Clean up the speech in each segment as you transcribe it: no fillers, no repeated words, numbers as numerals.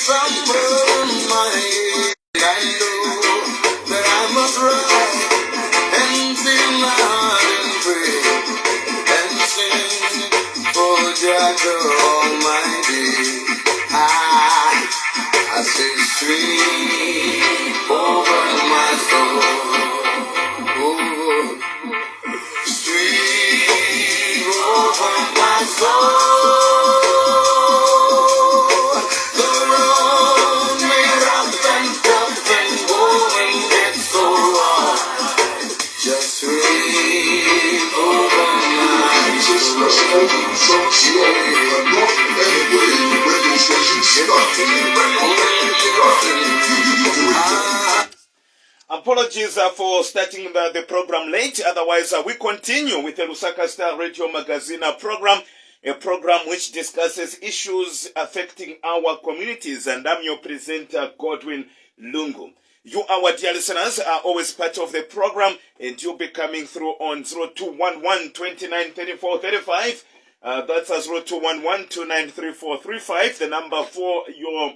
from my head. I know that I must rise and feel my heart and pray and sing for Jah the Almighty. I say sweep over my soul. Oh, sweep over my soul. The road may rough and tough and go and get so hard. Just sweep over my soul. Apologies for starting the program late. Otherwise, we continue with the Lusaka Star Radio Magazine program, a program which discusses issues affecting our communities. And I'm your presenter, Godwin Lungu. You, our dear listeners, are always part of the program, and you'll be coming through on 0211 29 34 35. That's 0211 29 34 35, the number for your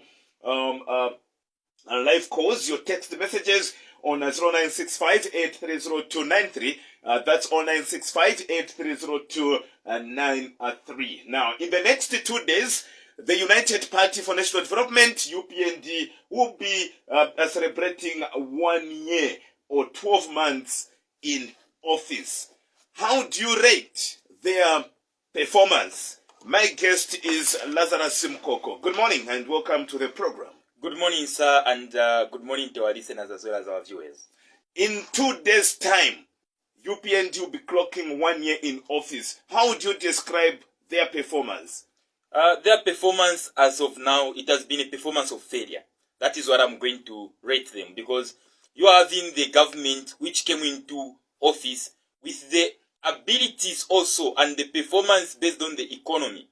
live calls, your text messages on 0965 830293. That's 0965 830293. Now, in the next 2 days, the United Party for National Development, UPND, will be celebrating 1 year or 12 months in office. How do you rate their performance? My guest is Lazarous Simukoko. Good morning and welcome to the program. Good morning, sir, and good morning to our listeners as well as our viewers. In 2 days' time, UPND will be clocking 1 year in office. How would you describe their performance? Their performance as of now, it has been a performance of failure. That is what I'm going to rate them, because you are having the government which came into office with the abilities also and the performance based on the economy.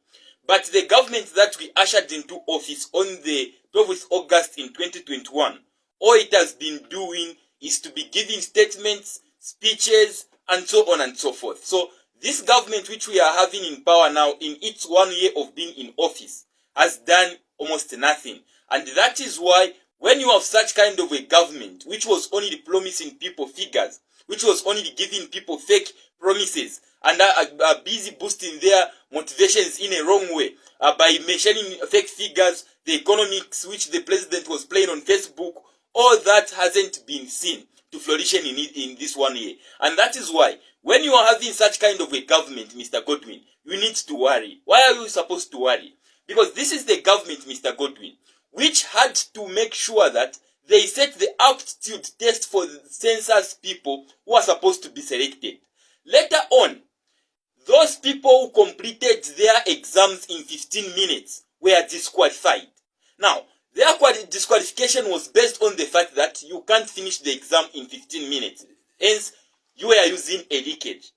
But the government that we ushered into office on the 12th August in 2021, all it has been doing is to be giving statements, speeches, and so on and so forth. So this government which we are having in power now in its 1 year of being in office has done almost nothing. And that is why when you have such kind of a government which was only promising people figures, which was only giving people fake promises, and are busy boosting their motivations in a wrong way by mentioning fake figures, the economics which the president was playing on Facebook, all that hasn't been seen to flourish in this 1 year. And that is why, when you are having such kind of a government, Mr. Godwin, you need to worry. Why are you supposed to worry? Because this is the government, Mr. Godwin, which had to make sure that they set the aptitude test for the census people who are supposed to be selected. Later on, those people who completed their exams in 15 minutes were disqualified. Now, their disqualification was based on the fact that you can't finish the exam in 15 minutes. Hence, you were using a leakage.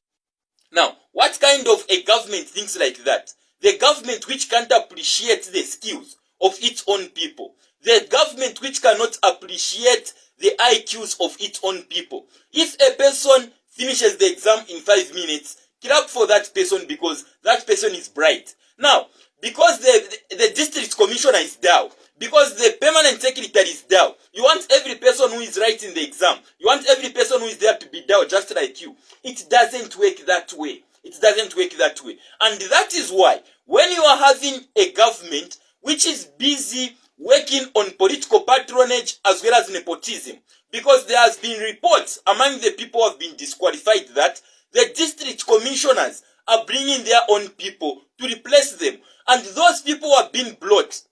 Now, what kind of a government thinks like that? The government which can't appreciate the skills of its own people. The government which cannot appreciate the IQs of its own people. If a person finishes the exam in 5 minutes, clap for that person because that person is bright. Now, because the district commissioner is down, because the permanent secretary is down, you want every person who is writing the exam, you want every person who is there to be down just like you. It doesn't work that way. It doesn't work that way. And that is why, when you are having a government which is busy working on political patronage as well as nepotism, because there has been reports among the people who have been disqualified that the district commissioners are bringing their own people to replace them. And those people who have been brought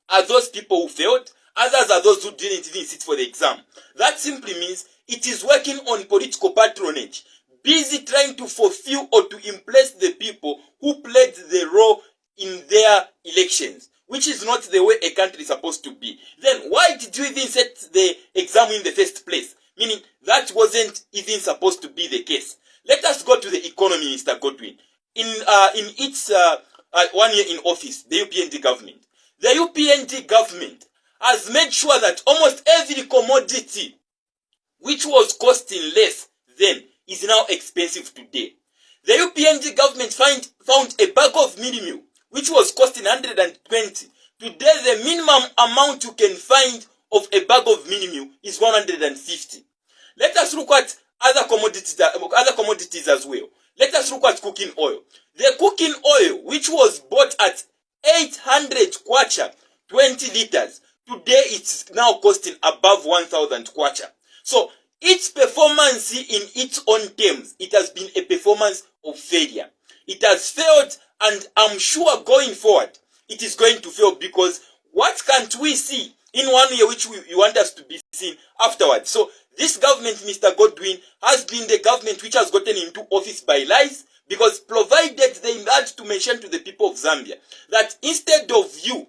are those people who failed. Others are those who didn't even sit for the exam. That simply means it is working on political patronage, busy trying to fulfill or to impress the people who played the role in their elections, which is not the way a country is supposed to be. Then why did you even set the exam in the first place? Meaning that wasn't even supposed to be the case. Let us go to the economy, Mr. Godwin. In its 1 year in office, the UPND government. The UPND government has made sure that almost every commodity which was costing less then is now expensive today. The UPND government found a bag of meal which was costing 120 Today, the minimum amount you can find of a bag of mini meal is 150. Let us look at other commodities as well. Let us look at cooking oil. The cooking oil, which was bought at 800 kwacha, 20 liters, today it's now costing above 1,000 kwacha. So its performance in its own terms, it has been a performance of failure. It has failed, and I'm sure going forward, it is going to fail, because what can't we see in 1 year which you want us to be seen afterwards? So this government, Mr. Godwin, has been the government which has gotten into office by lies, because provided they had to mention to the people of Zambia that instead of you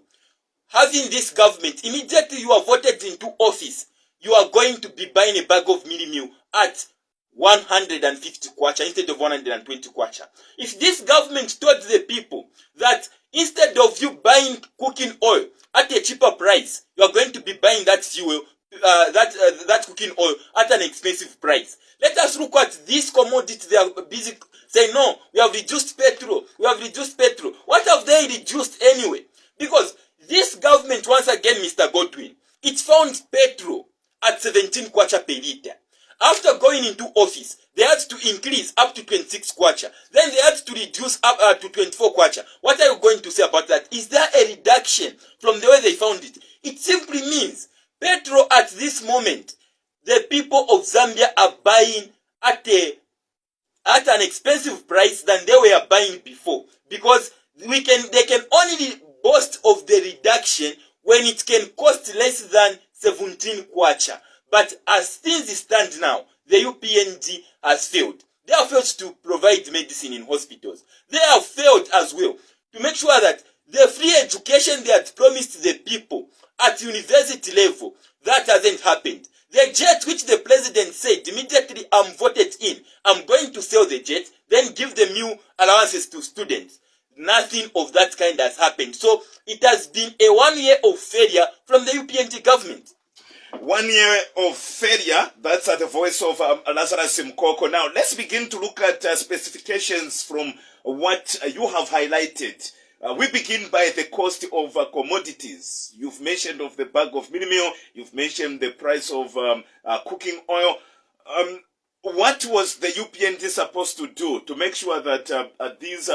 having this government, immediately you are voted into office, you are going to be buying a bag of mini meal at 150 kwacha instead of 120 kwacha. If this government told the people that instead of you buying cooking oil at a cheaper price, you are going to be buying that fuel, that cooking oil at an expensive price. Let us look at these commodities. They are busy saying, no, we have reduced petrol. We have reduced petrol. What have they reduced anyway? Because this government, once again, Mr. Godwin, it found petrol at 17 kwacha per liter. After going into office, they had to increase up to 26 kwacha. Then they had to reduce up to 24 kwacha. What are you going to say about that? Is there a reduction from the way they found it? It simply means petrol at this moment, the people of Zambia are buying at an expensive price than they were buying before. Because they can only boast of the reduction when it can cost less than 17 kwacha. But as things stand now, the UPND has failed. They have failed to provide medicine in hospitals. They have failed as well to make sure that the free education they had promised the people at university level, that hasn't happened. The jet which the president said, immediately I'm voted in, I'm going to sell the jet, then give the new allowances to students. Nothing of that kind has happened. So it has been a 1 year of failure from the UPND government. 1 year of failure. That's the voice of Lazarous Simukoko. Now, let's begin to look at specifications from what you have highlighted. We begin by the cost of commodities. You've mentioned of the bag of mini meal. You've mentioned the price of cooking oil. What was the UPND supposed to do to make sure that these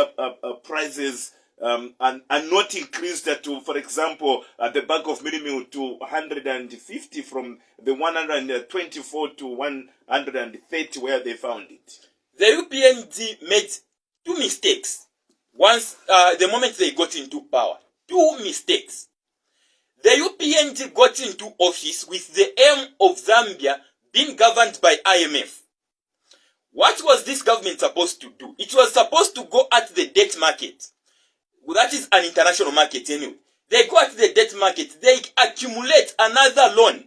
prices are not increased to, for example, the bag of mini meal to 150 from the 124 to 130 where they found it? The UPND made two mistakes. Once, the moment they got into power, two mistakes. The UPND got into office with the aim of Zambia being governed by IMF. What was this government supposed to do? It was supposed to go at the debt market. Well, that is an international market anyway. They go at the debt market. They accumulate another loan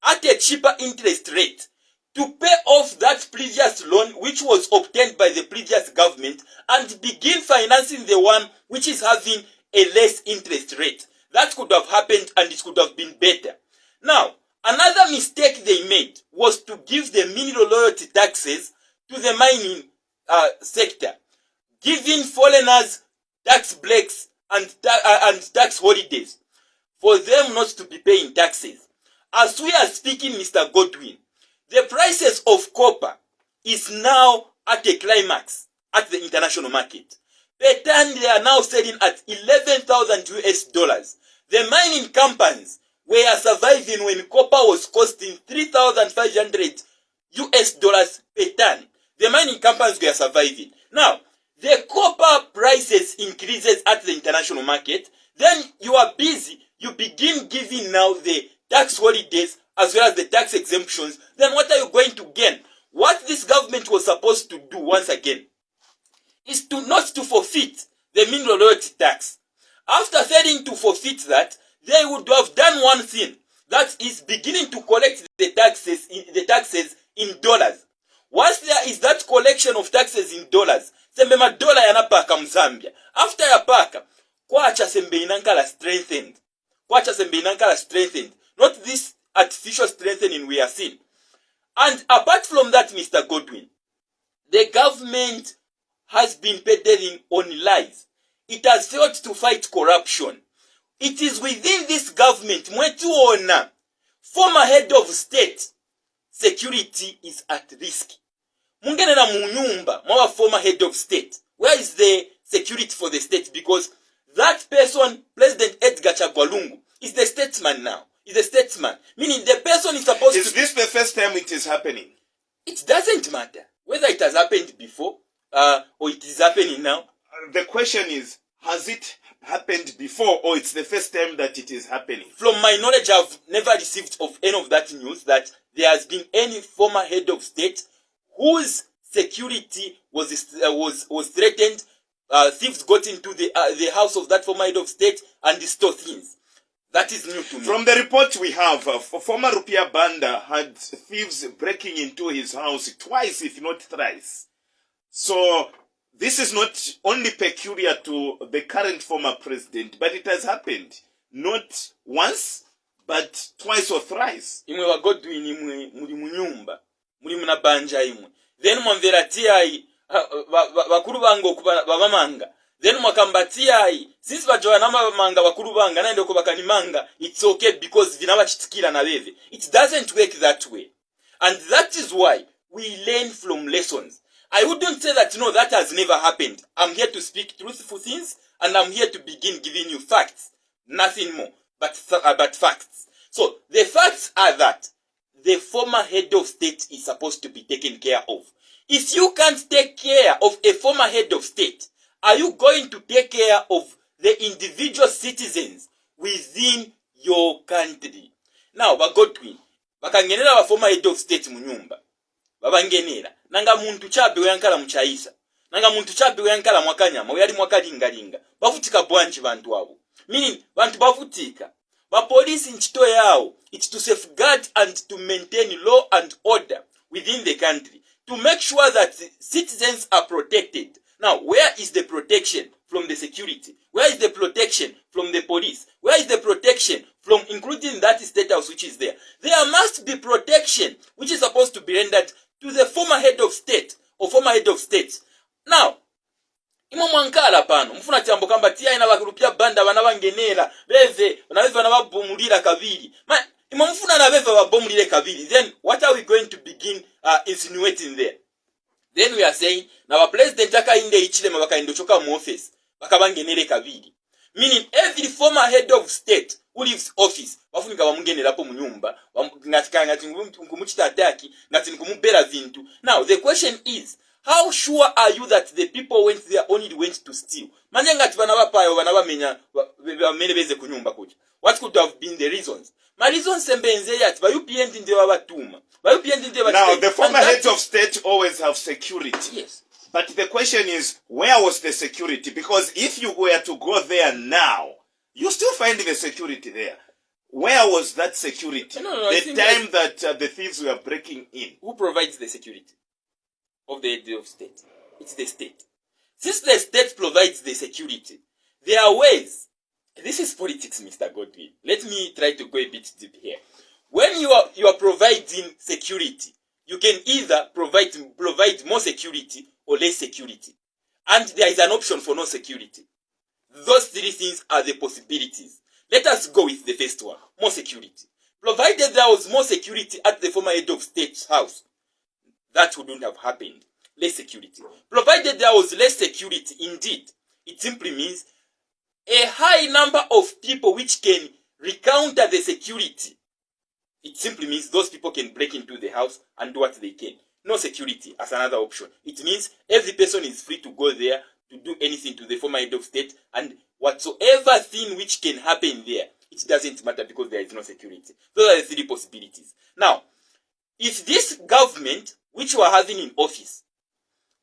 at a cheaper interest rate to pay off that previous loan which was obtained by the previous government and begin financing the one which is having a less interest rate. That could have happened and it could have been better. Now, another mistake they made was to give the mineral royalty taxes to the mining sector, giving foreigners tax breaks and tax holidays for them not to be paying taxes. As we are speaking, Mr. Godwin, the prices of copper is now at a climax at the international market. Per ton, they are now selling at 11,000 US dollars. The mining companies were surviving when copper was costing 3,500 US dollars per ton. The mining companies were surviving. Now, the copper prices increases at the international market. Then you are busy. You begin giving now the tax holidays as well as the tax exemptions. Then what are you going to gain? What this government was supposed to do once again is not to forfeit the mineral royalty tax. After failing to forfeit that, they would have done one thing. That is beginning to collect the taxes in dollars. Once there is that collection of taxes in dollars, sembe madola yanapaka mzambia. After yapaka, kwacha sembe inankala strengthened. Kwacha sembe inankala strengthened. Not this artificial strengthening we are seeing. And apart from that, Mr. Godwin, the government has been peddling on lies. It has failed to fight corruption. it is within this government mwetuona former head of state security is at risk. Mungenera mu nyumba mwa former head of state, where is the security for the state? Because that person, President Edgar Chagwalungu, is the statesman now. Is a statesman, meaning the person is supposed to... Is this the first time it is happening? It doesn't matter whether it has happened before or it is happening now. The question is, has it happened before or it's the first time that it is happening? From my knowledge, I've never received of any of that news that there has been any former head of state whose security was threatened. Thieves got into the house of that former head of state and stole things. That is new to me. From the report we have, former Rupia Banda had thieves breaking into his house twice, if not thrice. So this is not only peculiar to the current former president, but it has happened not once, but twice or thrice. Imwe wa Godwin imwe muri mu nyumba, muri muna banja imwe. Then mwamvera TI bakuru bango babamanga. Then mwakambatia since bajoana manga bakuru banga naende ko bakanimanga, it's okay because vinabachitikira na beve. It doesn't work that way. And that is why we learn from lessons. I wouldn't say that no, that has never happened. I'm here to speak truthful things and I'm here to begin giving you facts. Nothing more but facts. So the facts are that the former head of state is supposed to be taken care of. If you can't take care of a former head of state, are you going to take care of the individual citizens within your country? Now, Bagodwin, bakangenera ba former head of state mu nyumba. Babangenera. Nanga muntu chabe yankala mu Chaisa. Nanga muntu chabe yankala mwakanyama, yali mwakalingalinga. Bavutika bwanji bantu abo. Meaning, bantu bavutika. Ba police nchito yao, it's to safeguard and to maintain law and order within the country. To make sure that citizens are protected. Now, where is the protection from the security? Where is the protection from the police? Where is the protection from including that state house which is there? There must be protection which is supposed to be rendered to the former head of state or former head of state. Now, imo mwankala pano, mfuna chambo kamba tia ina bakurupia banda banabangenera, beve, banababumulira kabiri. Imo mfuna na beve babumulire kabiri. Then, what are we going to begin insinuating there? Then we are saying, na wa president aka inde ichile mabaka indochoka mu office, bakabangenere kabiri. Meaning, every former head of state who leaves office, wafunika wamungenera po mu nyumba, ngati nkumuchita ataki, ngati nkumubera vintu. Now, the question is, how sure are you that the people went there only went to steal? Manje ngati banabapayo banabamenya bamenebeze ku nyumba kuja. What could have been the reasons? My reason sembenze yati bayupiendi nde wabatuma. Now, the former heads of state always have security. Yes. But the question is, where was the security? Because if you were to go there now, you still find the security there. Where was that security? No, the time that the thieves were breaking in. Who provides the security of the head of state? It's the state. Since the state provides the security, there are ways. This is politics, Mr. Godwin. Let me try to go a bit deep here. When you are providing security, you can either provide more security or less security. And there is an option for no security. Those three things are the possibilities. Let us go with the first one, more security. Provided there was more security at the former head of state's house, that wouldn't have happened. Less security. Provided there was less security, indeed, it simply means a high number of people which can recounter the security. It simply means those people can break into the house and do what they can. No security as another option. It means every person is free to go there to do anything to the former head of state, and whatsoever thing which can happen there, it doesn't matter because there is no security. Those are the three possibilities. Now, if this government, which we are having in office,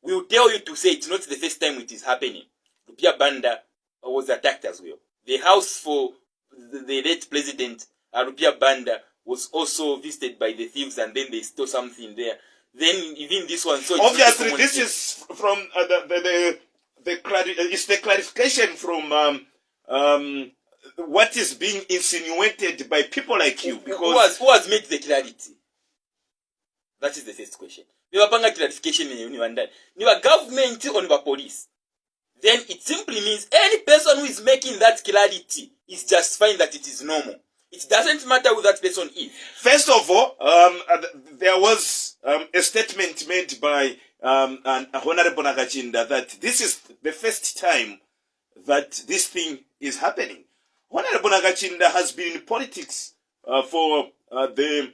will tell you to say it's not the first time it is happening. Rupia Banda was attacked as well. The house for the late president, Rupia Banda, was also visited by the thieves, and then they stole something there. Then even this one. So obviously, this is from it's the clarification from what is being insinuated by people like you. Because who has made the clarity? That is the first question. We have clarification in the government on the police. then it simply means any person who is making that clarity is justifying that it is normal. It doesn't matter who that person is. First of all, there was a statement made by Honorable Nakachinda that this is the first time that this thing is happening. Honorable Nakachinda has been in politics for the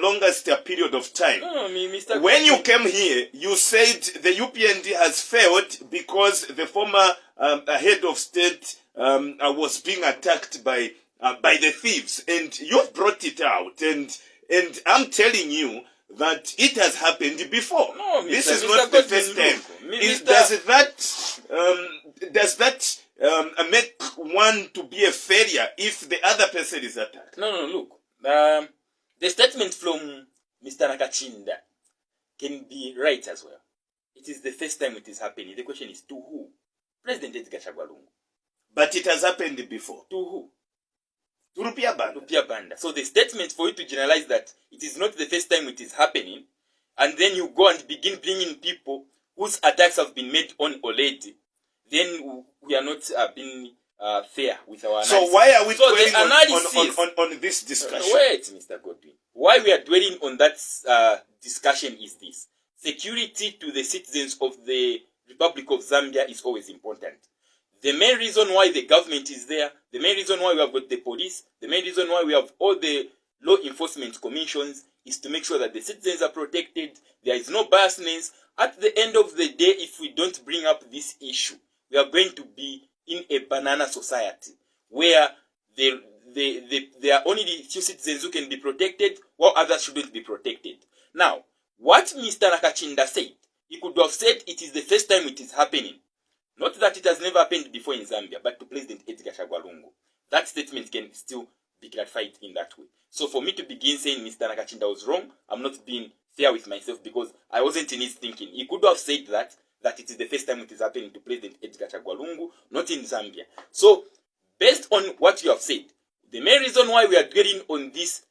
longest period of time. No, Mr. When you came here, you said the UPND has failed because the former head of state was being attacked by the thieves, and you've brought it out, and I'm telling you that it has happened before. No, this Mr. is Mr. not the Godwin, first time. Mr. Does that make one to be a failure if the other person is attacked? No, look. The statement from Mr. Nakachinda can be right as well. It is the first time it is happening. The question is to who? President Edgar Chagwa Lungu. But it has happened before. To who? To Rupia Banda. Rupia Banda. So the statement for you to generalize that it is not the first time it is happening, and then you go and begin bringing people whose attacks have been made on already, then we are not being fair with our analysis. So why are we dwelling on this discussion? Wait, Mr. Godwin. Why we are dwelling on that discussion is this. Security to the citizens of the Republic of Zambia is always important. The main reason why the government is there, the main reason why we have got the police, the main reason why we have all the law enforcement commissions is to make sure that the citizens are protected, there is no biasness. At the end of the day, if we don't bring up this issue, we are going to be in a banana society where there are only few citizens who can be protected while others shouldn't be protected. Now, what Mr. Nakachinda said, he could have said it is the first time it is happening. Not that it has never happened before in Zambia, but to President Edgar Chagwa Lungu. That statement can still be clarified in that way. So for me to begin saying Mr. Nakachinda was wrong, I'm not being fair with myself because I wasn't in his thinking. He could have said that it is the first time it is happening to President Edgar Chagwa Lungu, not in Zambia. So, based on what you have said, the main reason why we are dwelling on this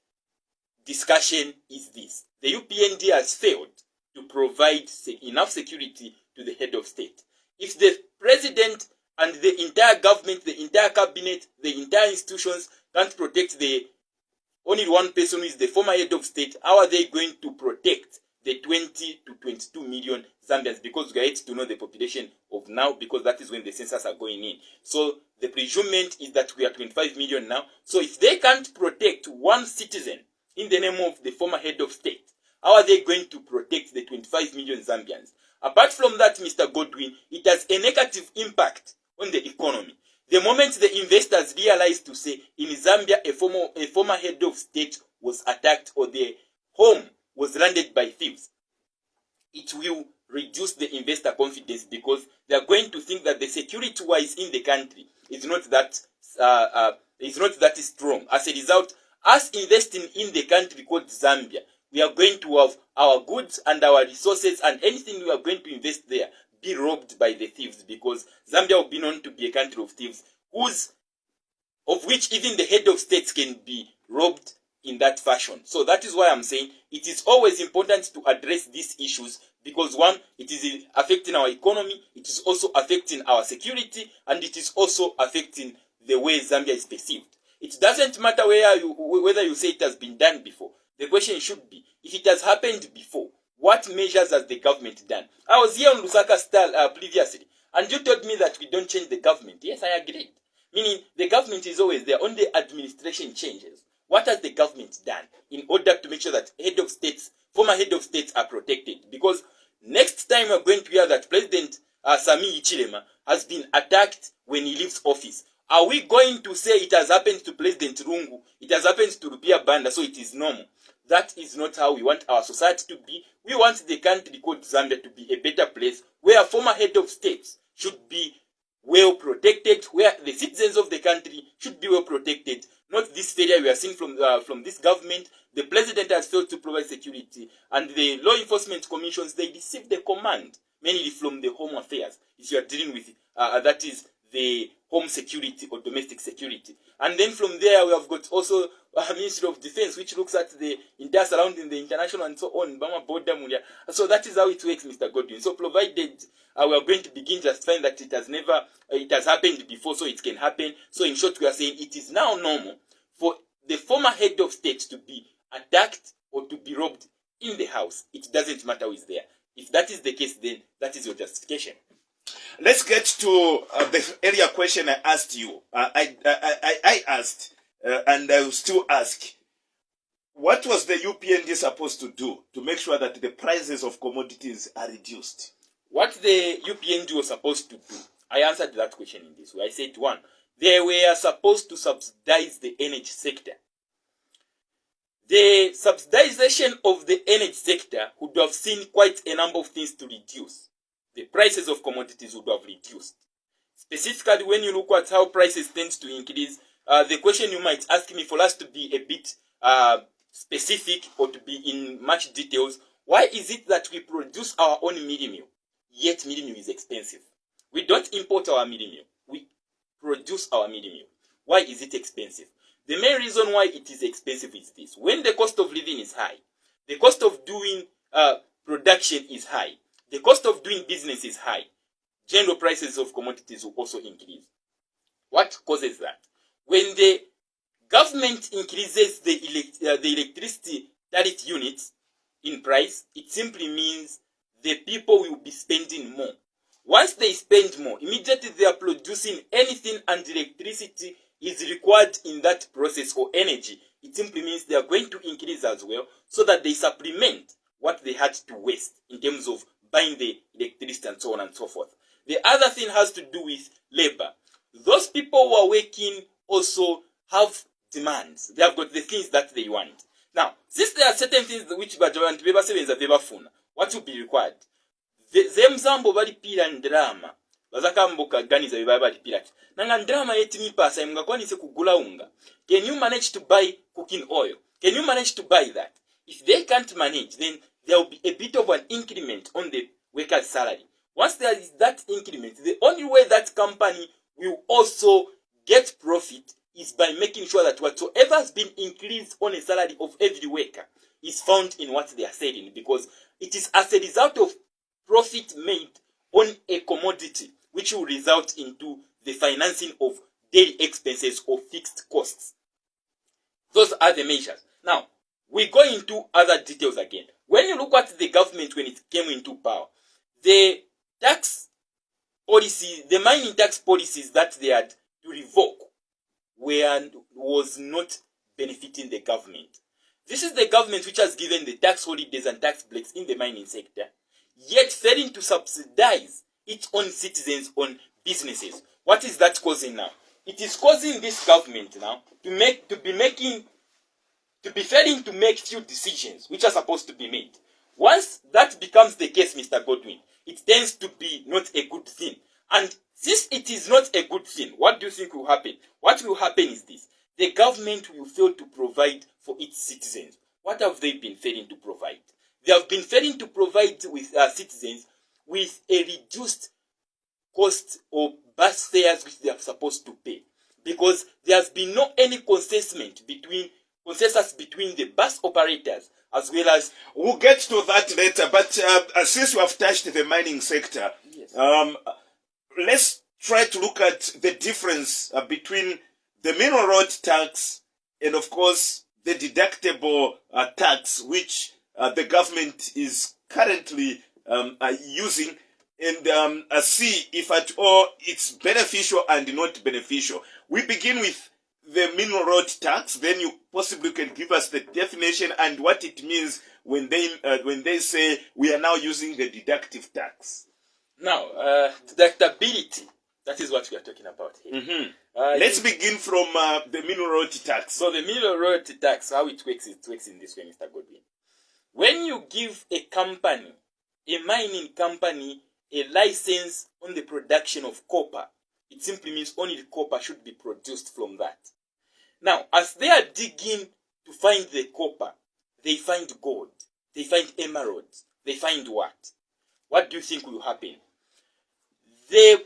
discussion is this. The UPND has failed to provide enough security to the head of state. If the president and the entire government, the entire cabinet, the entire institutions can't protect the only one person who is the former head of state, how are they going to protect the 20 to 22 million Zambians? Because we are yet to know the population of now, because that is when the census are going in. So the presumption is that we are 25 million now. So if they can't protect one citizen in the name of the former head of state, how are they going to protect the 25 million Zambians? Apart from that, Mr. Godwin, it has a negative impact on the economy. The moment the investors realize to say in Zambia a former head of state was attacked or the home was landed by thieves, it will reduce the investor confidence because they are going to think that the security-wise in the country is not that strong. As a result, us investing in the country called Zambia, we are going to have our goods and our resources and anything we are going to invest there be robbed by the thieves because Zambia will be known to be a country of thieves of which even the head of states can be robbed in that fashion. So that is why I'm saying it is always important to address these issues because one, it is affecting our economy, it is also affecting our security, and it is also affecting the way Zambia is perceived. It doesn't matter whether you say it has been done before. The question should be, if it has happened before, what measures has the government done? I was here on Lusaka Star previously, and you told me that we don't change the government. Yes, I agreed. Meaning, the government is always there, only administration changes. What has the government done in order to make sure that former head of states are protected? Because next time we're going to hear that President Sami Ichilema has been attacked when he leaves office. Are we going to say it has happened to President Lungu, it has happened to Rupia Banda, so it is normal? That is not how we want our society to be. We want the country called Zambia to be a better place where former head of states should be well protected, where the citizens of the country should be well protected. Not this failure we are seeing from this government. The president has failed to provide security, and the law enforcement commissions, they receive the command mainly from the Home Affairs. If you are dealing with that is the home security or domestic security. And then from there, we have got also a Ministry of Defense, which looks at the entire surrounding the international and so on. So that is how it works, Mr. Godwin. So provided we are going to begin justifying that it has happened before, so it can happen. So in short, we are saying it is now normal for the former head of state to be attacked or to be robbed in the house. It doesn't matter who is there. If that is the case, then that is your justification. Let's get to the earlier question I asked you. I asked, and I will still ask, what was the UPND supposed to do to make sure that the prices of commodities are reduced? What the UPND was supposed to do, I answered that question in this way. I said, one, they were supposed to subsidize the energy sector. The subsidization of the energy sector would have seen quite a number of things to reduce. The prices of commodities would have reduced. Specifically, when you look at how prices tend to increase, the question you might ask me, for us to be a bit specific or to be in much details, why is it that we produce our own mealie meal, yet mealie meal is expensive? We don't import our mealie meal. We produce our mealie meal. Why is it expensive? The main reason why it is expensive is this. When the cost of living is high, the cost of doing production is high, the cost of doing business is high, general prices of commodities will also increase. What causes that? When the government increases the electricity tariff units in price, it simply means the people will be spending more. Once they spend more, immediately they are producing anything and electricity is required in that process or energy. It simply means they are going to increase as well, so that they supplement what they had to waste in terms of buying the electricity and so on and so forth. The other thing has to do with labor. Those people who are working also have demands. They have got the things that they want. Now, since there are certain things which what will be required? Zemzambo bali pira ndrama. Bazakamboka ganiza bibaba bali pira. Nanga ndrama yetimi pasa imungakwanise kugula unga. Can you manage to buy cooking oil? Can you manage to buy that? If they can't manage, then there will be a bit of an increment on the worker's salary. Once there is that increment, the only way that company will also get profit is by making sure that whatsoever has been increased on a salary of every worker is found in what they are selling, because it is as a result of profit made on a commodity which will result into the financing of daily expenses or fixed costs. Those are the measures. Now, we go into other details again. When you look at the government when it came into power, the tax policy, the mining tax policies that they had to revoke was not benefiting the government. This is the government which has given the tax holidays and tax breaks in the mining sector, yet failing to subsidize its own citizens on businesses. What is that causing now? It is causing this government now to be failing to make few decisions which are supposed to be made. Once that becomes the case, Mr. Godwin, it tends to be not a good thing. And since it is not a good thing, what do you think will happen? What will happen is this. The government will fail to provide for its citizens. What have they been failing to provide? They have been failing to provide with citizens with a reduced cost or bus fares which they are supposed to pay. Because there has been no any consensus between the bus operators as well as... We'll get to that later, but since you have touched the mining sector, Yes. Let's try to look at the difference between the mineral road tax and, of course, the deductible tax, which the government is currently using, and see if at all it's beneficial and not beneficial. We begin with the mineral road tax, then you possibly can give us the definition and what it means when they say we are now using the deductive tax. Now, deductibility, that is what we are talking about here. Mm-hmm. Let's begin from the mineral road tax. So the mineral road tax, how it works in this way, Mr. Godwin. When you give a company, a mining company, a license on the production of copper, it simply means only the copper should be produced from that. Now, as they are digging to find the copper, they find gold, they find emeralds, they find what? What do you think will happen? The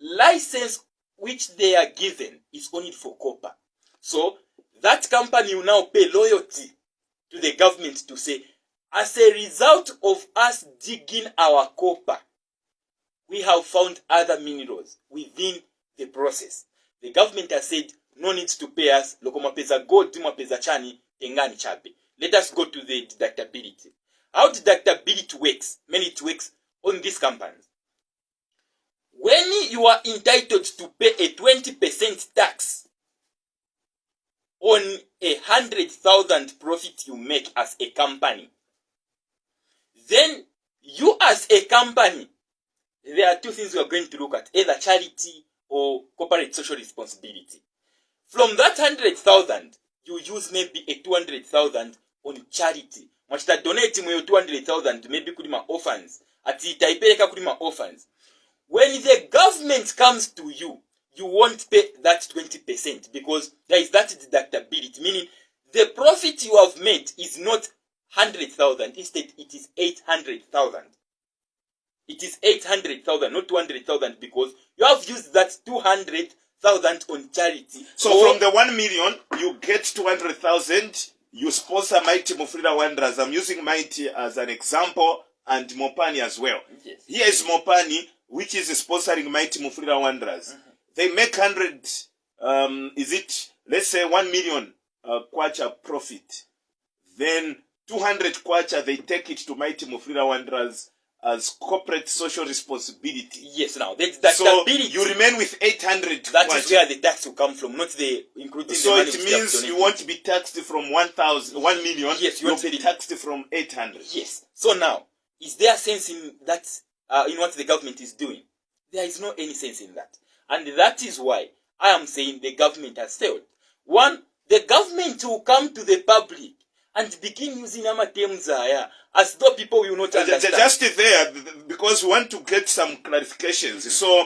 license which they are given is only for copper. So that company will now pay loyalty to the government to say, as a result of us digging our copper, we have found other minerals within the process. The government has said, no need to pay us, lokomapeza gold, mapeza chani, tengani chabe. Let us go to the deductibility. How deductibility works, it works on these companies. When you are entitled to pay a 20% tax on 100,000 profit you make as a company, then you as a company, there are two things we are going to look at, either charity or corporate social responsibility. From that 100,000, you use maybe a 200,000 on charity. Mwachita donate mwe 200,000 maybe kulima orphans. Ati itaipeleka kulima orphans. When the government comes to you, you won't pay that 20% because there is that deductibility, meaning the profit you have made is not 100,000, instead it is 800,000. It is 800,000, not 200,000, because you have used that 200,000 on charity. So from the 1 million, you get 200,000. You sponsor Mighty Mufrida Wanderers. I'm using Mighty as an example, and Mopani as well. Yes. Here is Mopani, which is sponsoring Mighty Mufrida Wanderers. They make 100. Let's say 1 million kwacha profit. Then 200 kwacha, they take it to Mighty Mufrida Wanderers as corporate social responsibility. Yes, now so you remain with 800. That is where the tax will come from, not the including so the money. So it means you won't be taxed from 1 million. Yes, you'll be taxed from 800. Yes. So now, is there sense in that? In what the government is doing? There is no any sense in that, and that is why I am saying the government has failed. One, the government will come to the public and begin using terms as though people will not understand. Just there, because we want to get some clarifications. So,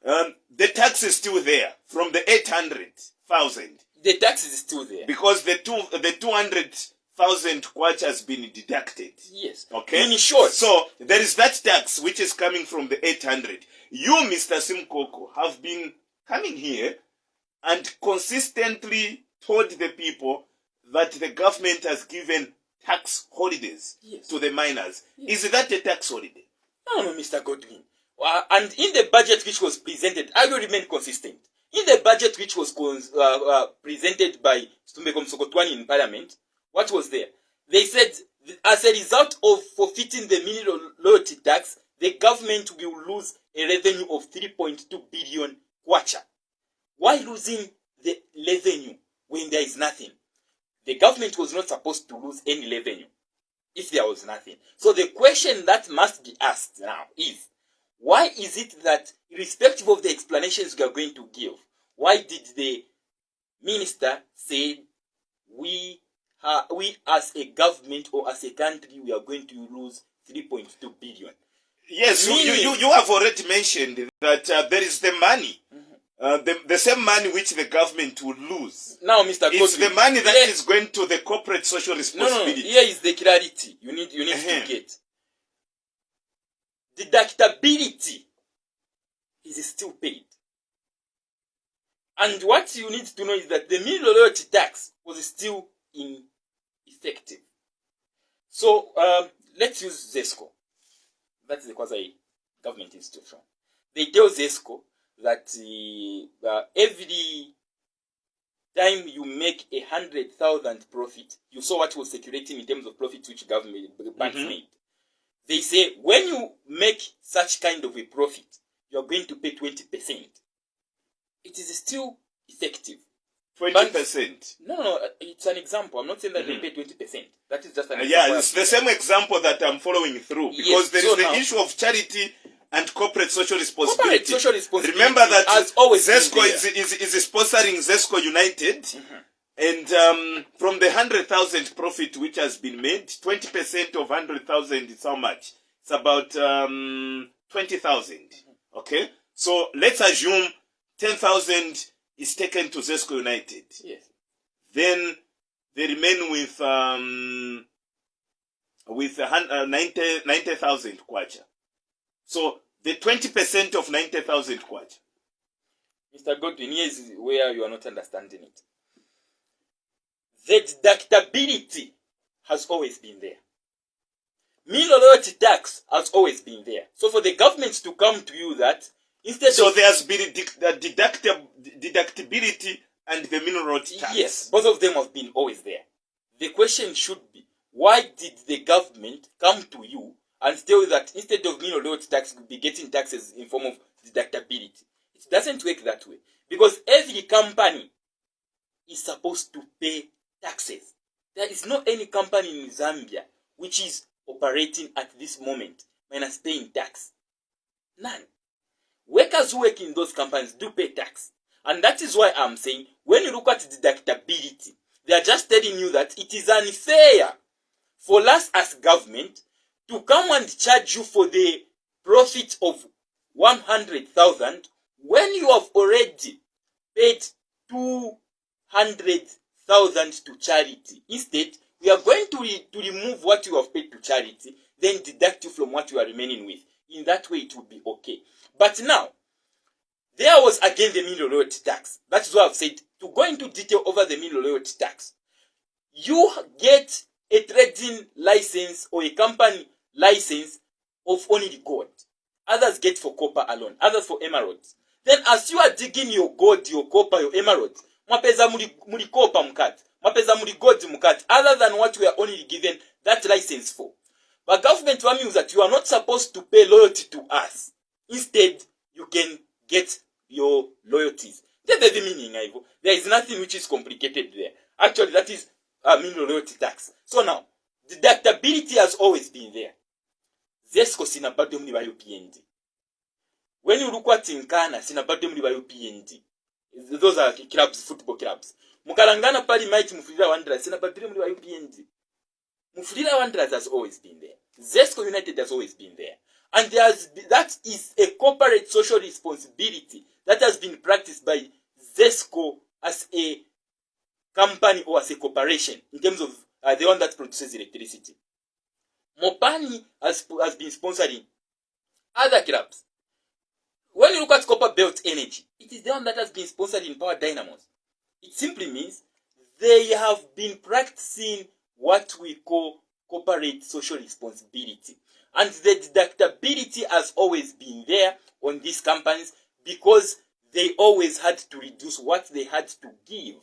the tax is still there from the 800,000. The tax is still there because the 200,000 kwacha has been deducted. Yes. Okay. In short, so there is that tax which is coming from the 800. You, Mr. Simukoko, have been coming here and consistently told the people that the government has given tax holidays to the miners. Yes. Is that a tax holiday? No, Mr. Godwin. And in the budget which was presented, I will remain consistent. In the budget which was presented by Stumbeko Msokotwani in Parliament, what was there? They said, as a result of forfeiting the mineral royalty tax, the government will lose a revenue of 3.2 billion kwacha. Why losing the revenue when there is nothing? The government was not supposed to lose any revenue if there was nothing. So the question that must be asked now is, why is it that, irrespective of the explanations we are going to give, why did the minister say we as a government or as a country, we are going to lose 3.2 billion? Yes, you have already mentioned that there is the money. The same money which the government would lose. Now, Mr. It's the money that is going to the corporate social responsibility. No. Here is the clarity you need to get. Deductibility is still paid. And what you need to know is that the mineral royalty tax was still ineffective. So, let's use ZESCO. That's the quasi government institution. They tell ZESCO that every time you make 100,000 profit, you saw what was circulating in terms of profit which government banks made. They say when you make such kind of a profit, you are going to pay 20%. It is still effective. 20%? No, it's an example. I'm not saying that they pay 20%. That is just an example. Yeah, it's the same example that I'm following through. Because there is the issue of charity and corporate social responsibility. Corporate social responsibility. Remember that as always ZESCO is sponsoring ZESCO United. And from the 100,000 profit which has been made, 20% of 100,000 is how much? It's about 20,000. Okay? So let's assume 10,000 is taken to ZESCO United. Yes. Then they remain with 90,000 kwacha. So the 20% of 90,000 kwacha, Mr. Godwin, here is where you are not understanding it. The deductibility has always been there. Minimum loyalty tax has always been there. So for the government to come to you that instead so of... there's been deductibility and the minimum loyalty tax. Yes, both of them have been always there. The question should be, why did the government come to you and tell you that instead of minimum loyalty tax, you'll be getting taxes in form of deductibility? It doesn't work that way. Because every company is supposed to pay taxes. There is not any company in Zambia which is operating at this moment minus paying tax. None. Workers who work in those companies do pay tax. And that is why I'm saying, when you look at deductibility, they are just telling you that it is unfair for us as government to come and charge you for the profit of 100,000 when you have already paid 200,000 to charity. Instead, we are going to remove what you have paid to charity, then deduct you from what you are remaining with. In that way, it will be okay. But now, there was again the minimum loyalty tax. That is why I've said, to go into detail over the minimum loyalty tax, you get a trading license or a company license of only gold. Others get for copper alone, others for emeralds. Then as you are digging your gold, your copper, your emeralds, mwapeza muli copper mukati, mwapeza muli gold mukati, other than what we are only given that license for. But government means that you are not supposed to pay loyalty to us. Instead, you can get your loyalties. That's the meaning. There is nothing which is complicated there. Actually, that is minimum loyalty tax. So now, deductibility has always been there. Zesco sinabado muli ba UPND. When you look at Nkana, sinabado muli ba UPND. Those are clubs, football clubs. Mukalangana pali might Mufulira Wanderers, sinabado muli ba UPND. Mufulira Wanderers has always been there. Zesco United has always been there. And that is a corporate social responsibility that has been practiced by Zesco as a company or as a corporation in terms of the one that produces electricity. Mopani has been sponsoring other clubs. When you look at Copper Belt Energy, it is the one that has been sponsoring Power Dynamos. It simply means they have been practicing what we call corporate social responsibility. And the deductibility has always been there on these companies because they always had to reduce what they had to give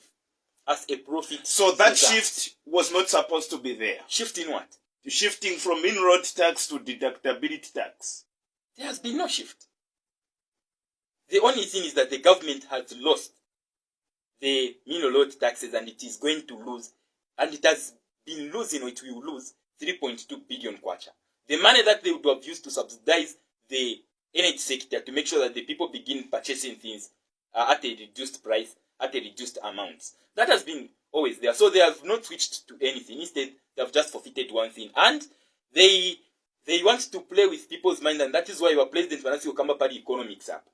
as a profit. So that shift was not supposed to be there. Shifting what? Shifting from in-road tax to deductibility tax. There has been no shift. The only thing is that the government has lost the minimum road taxes and it is going to lose, and it has been losing, or it will lose 3.2 billion kwacha. The money that they would have used to subsidize the energy sector to make sure that the people begin purchasing things at a reduced price, at a reduced amount. That has been always there. So they have not switched to anything. Instead, they have just forfeited one thing. And they want to play with people's mind, and that is why our president Vanasi Okamba Party economics up.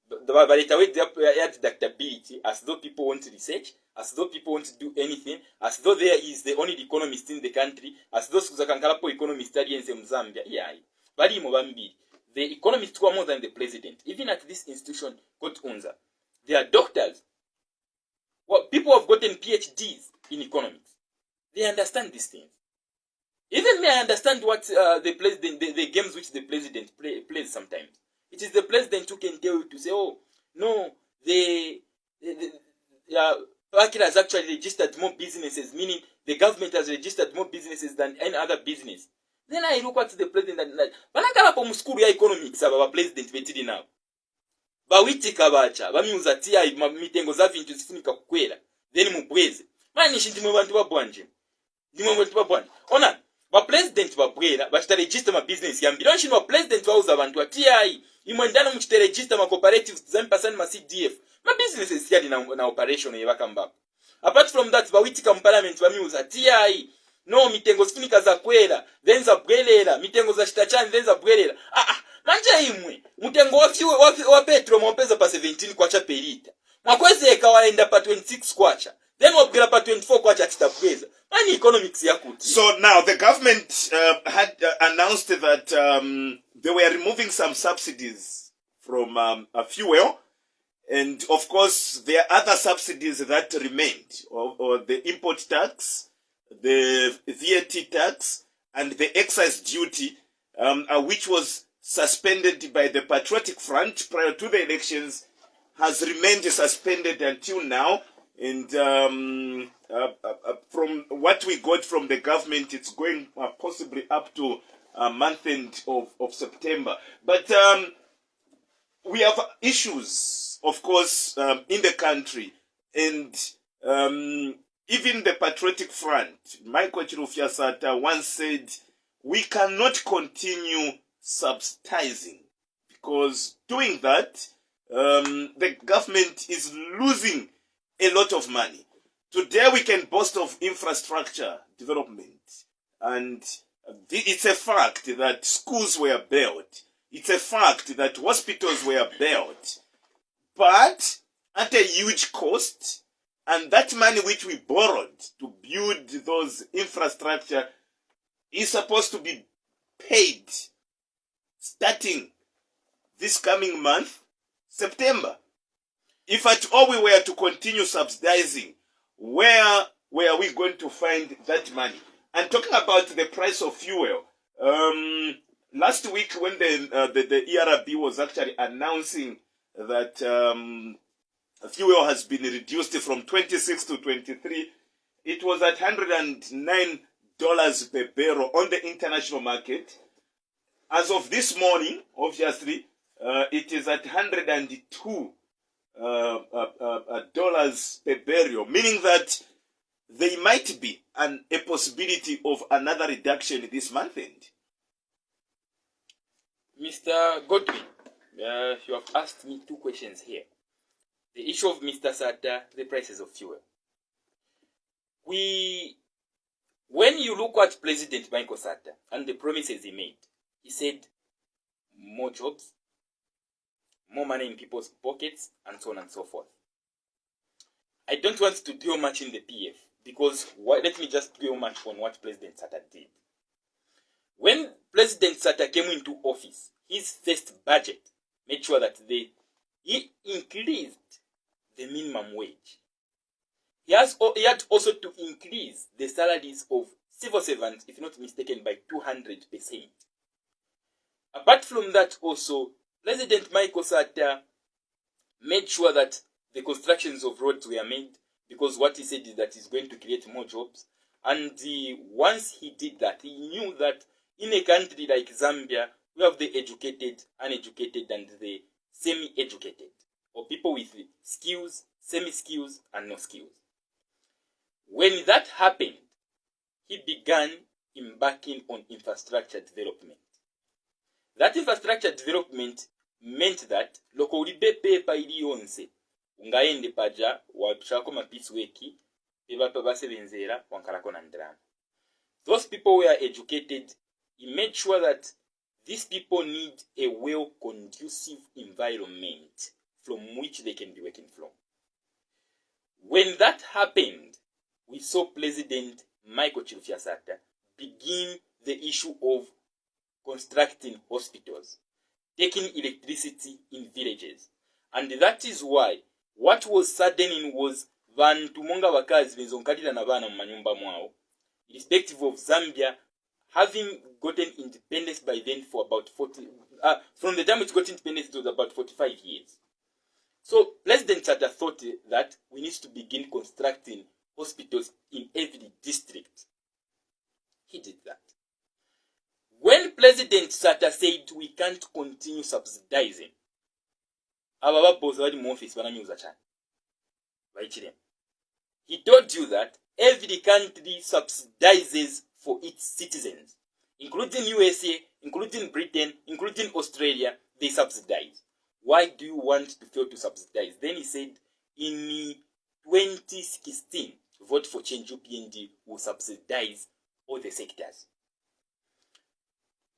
But it away they add deductibility as though people want to research, as though people want to do anything, as though there is the only economist in the country, as though Suzakankalapo economist study in Zambia. Yeah. The economists who are more than the president. Even at this institution called UNZA, they are doctors. Well, people have gotten PhDs in economics. They understand these things. Even me, I understand what the president, the games which the president plays sometimes. It is the president who can tell you to say, oh, no, Pakistan has actually registered more businesses, meaning the government has registered more businesses than any other business. Then I look at the president and like, banakala po muskuru ya economics aba president betidi now. Bawitika bacha, bamiuza tia mitengo za vintu zifunika kukwera. Then mubweze. Mani shindimwe bantu babwanje. Ndimwe bantu babwanje. Ona, ba president babwera, bachita register ma business yambira. Onshino wa president wauza bantu ati imwendana mchite register ma cooperatives zampasani ma CDF. Ma businesses yadi na operation yebakamba. Apart from that, bawitika mu parliament bamiuza ati no mitengo zifunika za kwera, then za bwelera, mitengo za shitachani, then za bwelera. Manja imwe, mtengo wa petro mwapeza pa 17 kwacha perita. Mwakweze ekawaenda pa 26 kwacha. Then wabwela pa 24 kwacha titabweza. Mani economics ya kuti. So now the government had announced that they were removing some subsidies from fuel And of course, there are other subsidies that remained, or the import tax, the VAT tax, and the excise duty, which was suspended by the Patriotic Front prior to the elections, has remained suspended until now. And from what we got from the government, it's going possibly up to month end of September. But we have issues, of course, in the country. And even the Patriotic Front, Michael Chirufya-Sata once said, we cannot continue subsidizing, because doing that, the government is losing a lot of money. Today we can boast of infrastructure development, and it's a fact that schools were built. It's a fact that hospitals were built, but at a huge cost, and that money which we borrowed to build those infrastructure is supposed to be paid starting this coming month, September. If at all we were to continue subsidizing, where are we going to find that money? And talking about the price of fuel, last week when the ERB was actually announcing that fuel has been reduced from 26 to 23, it was at $109 per barrel on the international market. As of this morning, obviously, it is at $102 dollars per barrel, meaning that there might be a possibility of another reduction this month end. Mr. Godwin, you have asked me two questions here. The issue of Mr. Sata, the prices of fuel. When you look at President Michael Sata and the promises he made, he said more jobs, more money in people's pockets, and so on and so forth. I don't want to dwell much in the PF, because let me just dwell much on what President Sata did. When President Sata came into office, his first budget made sure that he increased the minimum wage. He had also to increase the salaries of civil servants, if not mistaken, by 200%. Apart from that also, President Michael Sata made sure that the constructions of roads were made, because what he said is that he's going to create more jobs. And once he did that, he knew that in a country like Zambia, we have the educated, uneducated, and the semi-educated, or people with skills, semi-skills, and no skills. When that happened, he began embarking on infrastructure development. That infrastructure development meant that loko ulibe pepa iliyonse ungaende paja watushako mapisi weki pebapa basebenzera wankalako na ndrama. Those people were educated. He made sure that these people need a well-conducive environment from which they can be working from. When that happened, we saw President Michael Chirufya-Sata begin the issue of constructing hospitals, taking electricity in villages. And that is why what was saddening was vantu monga bakazi benzonkalira na bana mu manyumba mwao, irrespective of Zambia having gotten independence by then for about 40, from the time it got independence, it was about 45 years. So President Sata thought that we need to begin constructing hospitals in every district. He did that. When President Sata said we can't continue subsidizing, he told you that every country subsidizes for its citizens, including USA, including Britain, including Australia. They subsidize. Why do you want to fail to subsidize? Then he said, in 2016, Vote for Change UPND will subsidize all the sectors.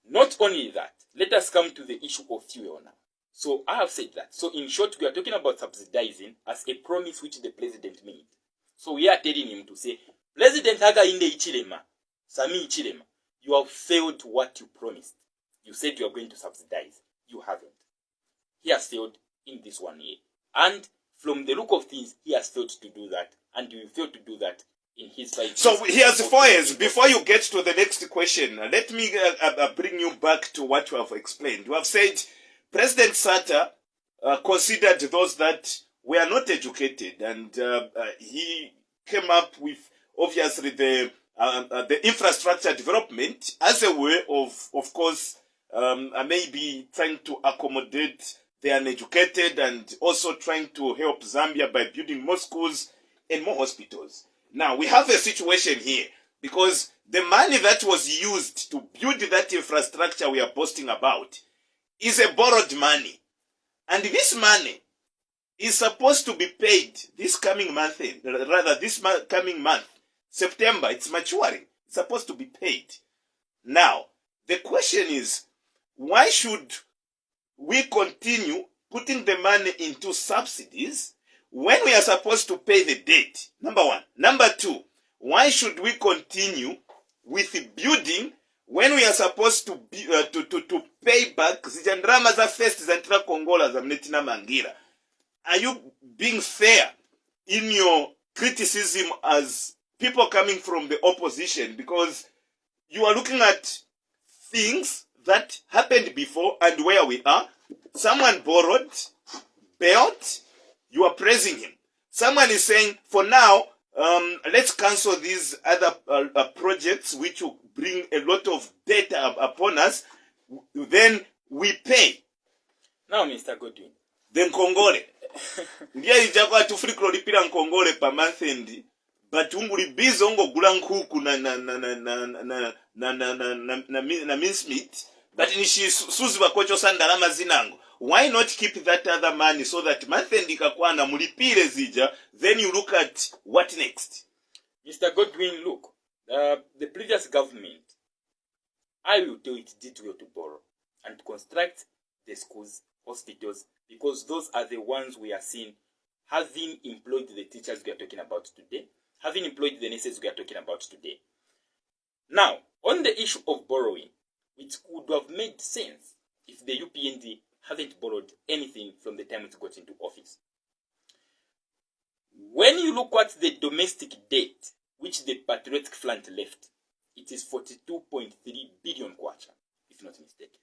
Not only that, let us come to the issue of fuel now. So I have said that. So in short, we are talking about subsidizing as a promise which the president made. So we are telling him to say, President Haga Inde Ichilema, Sami Ichilema, you have failed what you promised. You said you are going to subsidize. You haven't. He has failed in this 1 year. And from the look of things, he has failed to do that, and he will fail to do that in his 5 years. So he has 4 years. Before you get to the next question, let me bring you back to what you have explained. You have said President Sata considered those that were not educated, and he came up with, obviously, the infrastructure development as a way of course, maybe trying to accommodate the uneducated, and also trying to help Zambia by building more schools and more hospitals. Now, we have a situation here, because the money that was used to build that infrastructure we are boasting about is a borrowed money. And this money is supposed to be paid this coming month, coming month, September. It's maturing. It's supposed to be paid. Now, the question is, why should we continue putting the money into subsidies when we are supposed to pay the debt? Number one. Number two, why should we continue with building when we are supposed to pay back zijandrama za first zantira kongola za mnetina mangira? Are you being fair in your criticism as people coming from the opposition? Because you are looking at things that happened before and where we are. Someone borrowed, built, you are praising him. Someone is saying, for now, let's cancel these other projects which will bring a lot of debt upon us. Then we pay. Now, Mr. Godwin. Then Kongole. Ndiye ijakwa tufrikro lipira nkongole pa month end. But unguli bizo ngo gula nkuku na mincemeat. But nishi suzi bakocho sandalama zinango. Why not keep that other money so that month end ikakuwa na mulipire zija, then you look at what next? Mr. Godwin, look, the previous government, I will tell it, did well to borrow and to construct the schools, hospitals, because those are the ones we are seeing having employed the teachers we are talking about today, having employed the nurses we are talking about today. Now, on the issue of borrowing, it would have made sense if the UPND haven't borrowed anything from the time it got into office. When you look at the domestic debt which the Patriotic Front left, it is 42.3 billion kwacha, if not mistaken.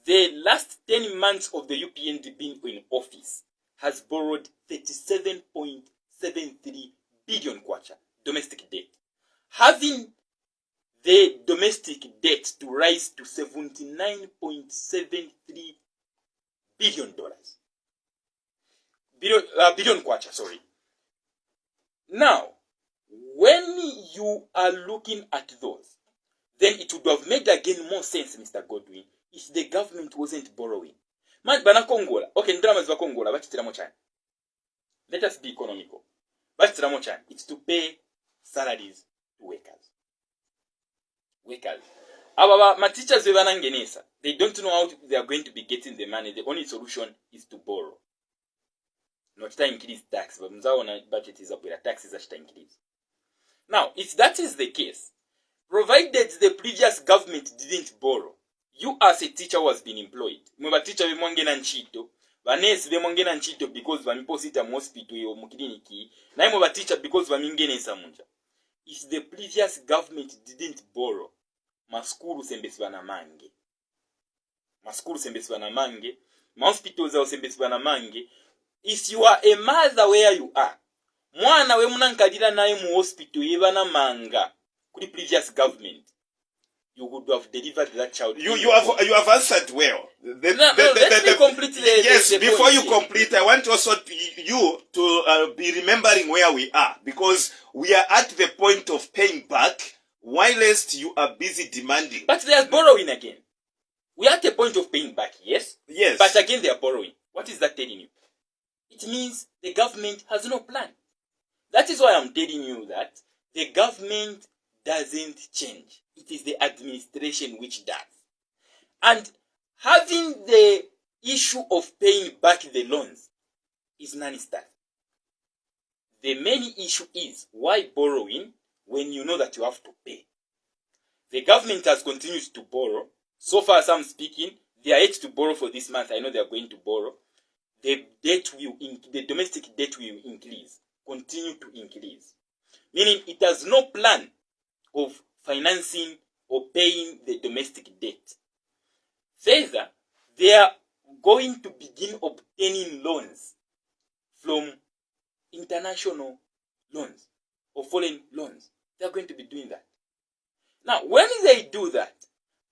The last 10 months of the UPND being in office has borrowed 37.73 billion kwacha domestic debt, having the domestic debt to rise to $79.73 billion. Billion kwacha, sorry. Now, when you are looking at those, then it would have made again more sense, Mr. Godwin, if the government wasn't borrowing. Man, bana Kongola. Okay, dramas ba Kongola, bachitiramo chan. Let us be economical. Bachitiramo chan. It's to pay salaries to workers. Our teachers, they don't know how they are going to be getting the money. The only solution is to borrow. Not to increase tax, but budget is up with taxes that increase. Now, if that is the case, provided the previous government didn't borrow, you as a teacher was being employed. Mwa teacher bemongena nchito, banesi bemongena nchito because bamiposita mu hospital yo mu kliniki, na mwa teacher because bamingene samunja. If the previous government didn't borrow, maskuru sembesi bana mange. Maskuru sembesi bana mange, ma hospitals za sembesi bana mange. If you are a mother where you are, mwana we munankalira naye mu hospital yebana manga kuri previous government, you would have delivered that child. You have answered well. Let me complete the before you point. complete, I want also you to be remembering where we are, because we are at the point of paying back, whilst you are busy demanding. But they are borrowing again. We are at the point of paying back, yes? Yes. But again they are borrowing. What is that telling you? It means the government has no plan. That is why I'm telling you that the government doesn't change. It is the administration which does. And having the issue of paying back the loans is non-starter. The main issue is, why borrowing when you know that you have to pay? The government has continued to borrow. So far as I'm speaking, they are yet to borrow for this month. I know they are going to borrow. the domestic debt will increase, continue to increase. Meaning it has no plan of financing or paying the domestic debt. Further, they are going to begin obtaining loans from international loans or foreign loans. They are going to be doing that. Now, when they do that,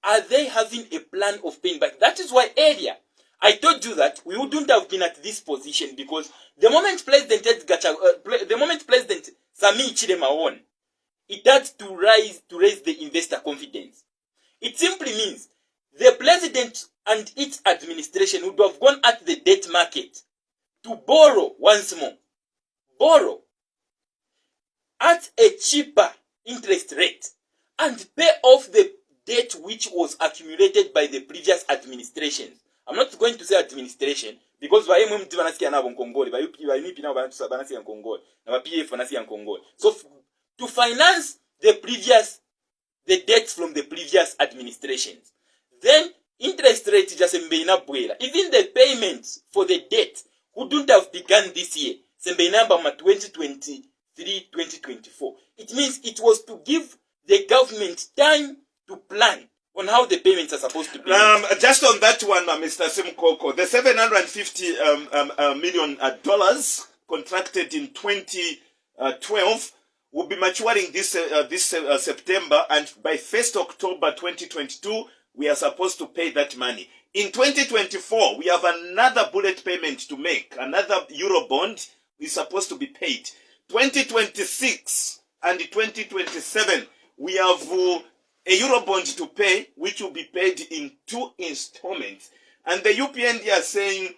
are they having a plan of paying back? That is why earlier I told you that we wouldn't have been at this position, because the moment President Sami Chilema won, it had to raise the investor confidence. It simply means the president and its administration would have gone at the debt market to borrow once more. Borrow at a cheaper interest rate and pay off the debt which was accumulated by the previous administrations. I'm not going to say administration, because so to finance the debts from the previous administrations, then interest rate just even the payments for the debt wouldn't have begun this year, 2023-2024. It means it was to give the government time to plan on how the payments are supposed to be. Just on that one, Mr. Simukoko, the $750 million contracted in 2012 will be maturing this September, and by 1st October 2022, we are supposed to pay that money. In 2024, we have another bullet payment to make. Another Eurobond is supposed to be paid. 2026 and 2027, we have a Eurobond to pay, which will be paid in 2 installments. And the UPND are saying,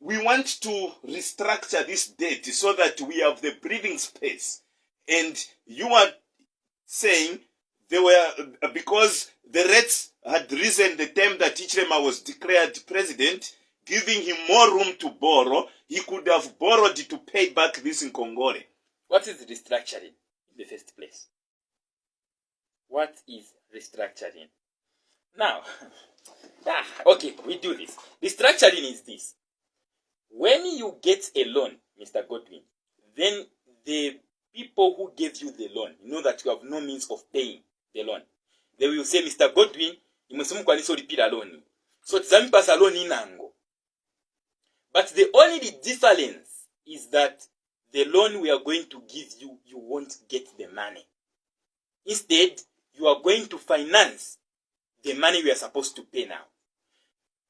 we want to restructure this debt so that we have the breathing space. And you are saying they were, because the rates had risen the time that Hichilema was declared president, giving him more room to borrow, he could have borrowed to pay back this in Congole. What is restructuring in the first place? What is restructuring? Now, okay, we do this. Restructuring is this. When you get a loan, Mr. Godwin, then the people who gave you the loan, you know that you have no means of paying the loan. They will say, Mr. Godwin, you must repeat a loan. So tizami pass a loan inango. But the only difference is that the loan we are going to give you, you won't get the money. Instead, you are going to finance the money we are supposed to pay now.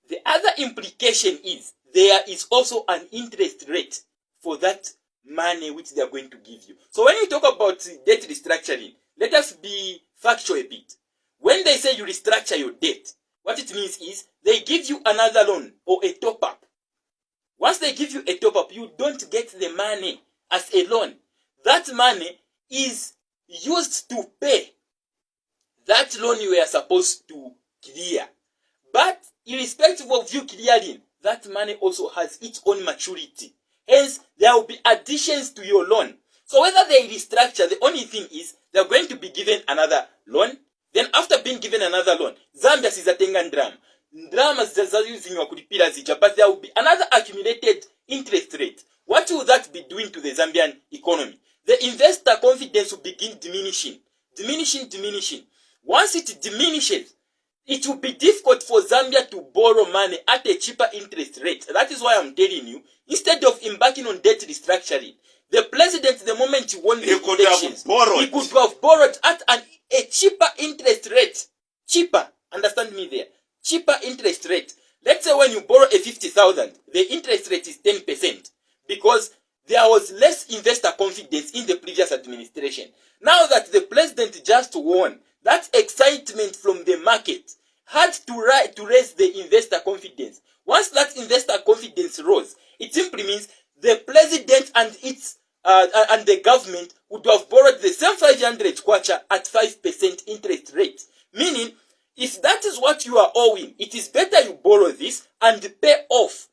The other implication is there is also an interest rate for that money which they are going to give you. So when you talk about debt restructuring, let us be factual a bit. When they say you restructure your debt, what it means is they give you another loan or a top-up. Once they give you a top-up, you don't get the money as a loan. That money is used to pay that loan you were supposed to clear. But irrespective of you clearing, that money also has its own maturity. Hence, there will be additions to your loan. So whether they restructure, the only thing is they are going to be given another loan. Then after being given another loan, Zambia is a tengan drum. Dramas using your kulipira zija, but there will be another accumulated interest rate. What will that be doing to the Zambian economy? The investor confidence will begin diminishing. Once it diminishes, it will be difficult for Zambia to borrow money at a cheaper interest rate. That is why I'm telling you, instead of embarking on debt restructuring, the president, the moment he won the elections, he could have borrowed at a cheaper interest rate. Cheaper, understand me there. Cheaper interest rate. Let's say when you borrow a 50,000, the interest rate is 10%, because there was less investor confidence in the previous administration. Now that the president just won, that excitement from the market had to raise the investor confidence. Once that investor confidence rose, it simply means the president and its and the government would have borrowed the same 500 kwacha at 5% interest rate. Meaning, if that is what you are owing, it is better you borrow this and pay off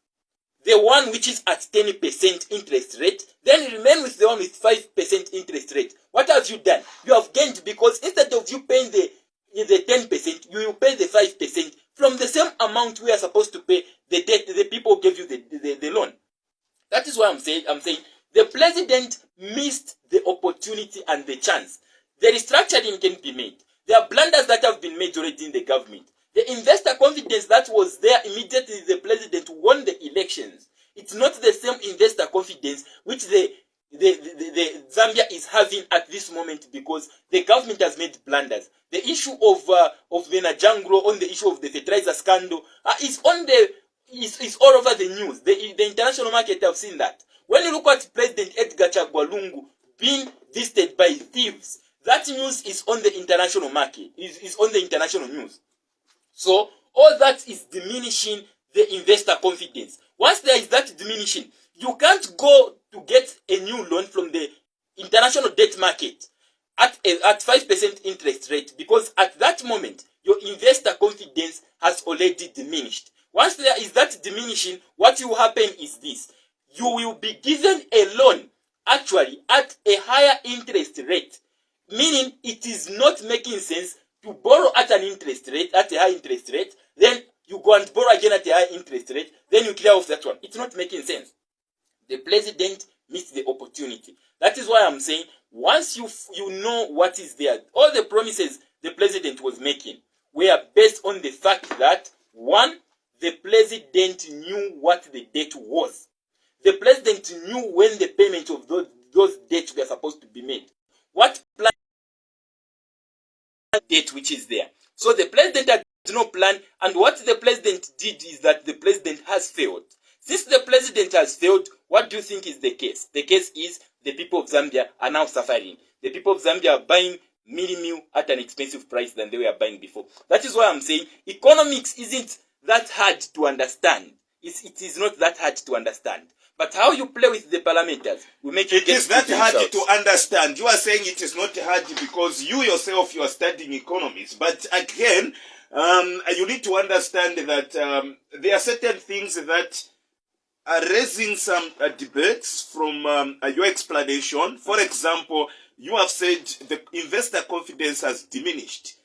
the one which is at 10% interest rate, then remain with the one with 5% interest rate. What have you done? You have gained, because instead of you paying the 10%, you will pay the 5% from the same amount we are supposed to pay the debt the people gave you the loan. That is why I'm saying the president missed the opportunity and the chance. The restructuring can be made. There are blunders that have been made already in the government. The investor confidence that was there immediately the president won the elections. It's not the same investor confidence which the Zambia is having at this moment, because the government has made blunders. The issue of Venajangro on the issue of the fertilizer scandal is all over the news. The international market have seen that. When you look at President Edgar Chagwa Lungu being visited by thieves, that news is on the international market, is on the international news. So all that is diminishing the investor confidence. Once there is that diminishing, you can't go to get a new loan from the international debt market at 5% interest rate, because at that moment your investor confidence has already diminished. Once there is that diminishing, what will happen is this: you will be given a loan actually at a higher interest rate, meaning it is not making sense to borrow at an interest rate, at a high interest rate, then you go and borrow again at a high interest rate, then you clear off that one. It's not making sense. The president missed the opportunity. That is why I'm saying, once you know what is there, all the promises the president was making were based on the fact that, one, the president knew what the debt was. The president knew when the payment of those debts were supposed to be made. What plan debt which is there. So the president had no plan, and what the president did is that the president has failed. Since the president has failed, what do you think is the case? The case is the people of Zambia are now suffering. The people of Zambia are buying mini meal at an expensive price than they were buying before. That is why I'm saying economics isn't that hard to understand. It is not that hard to understand. But how you play with the parliamenters will make it is not hard to understand. You are saying it is not hard because you yourself, you are studying economics. But again, you need to understand that there are certain things that are raising some debates from your explanation. For example, you have said the investor confidence has diminished.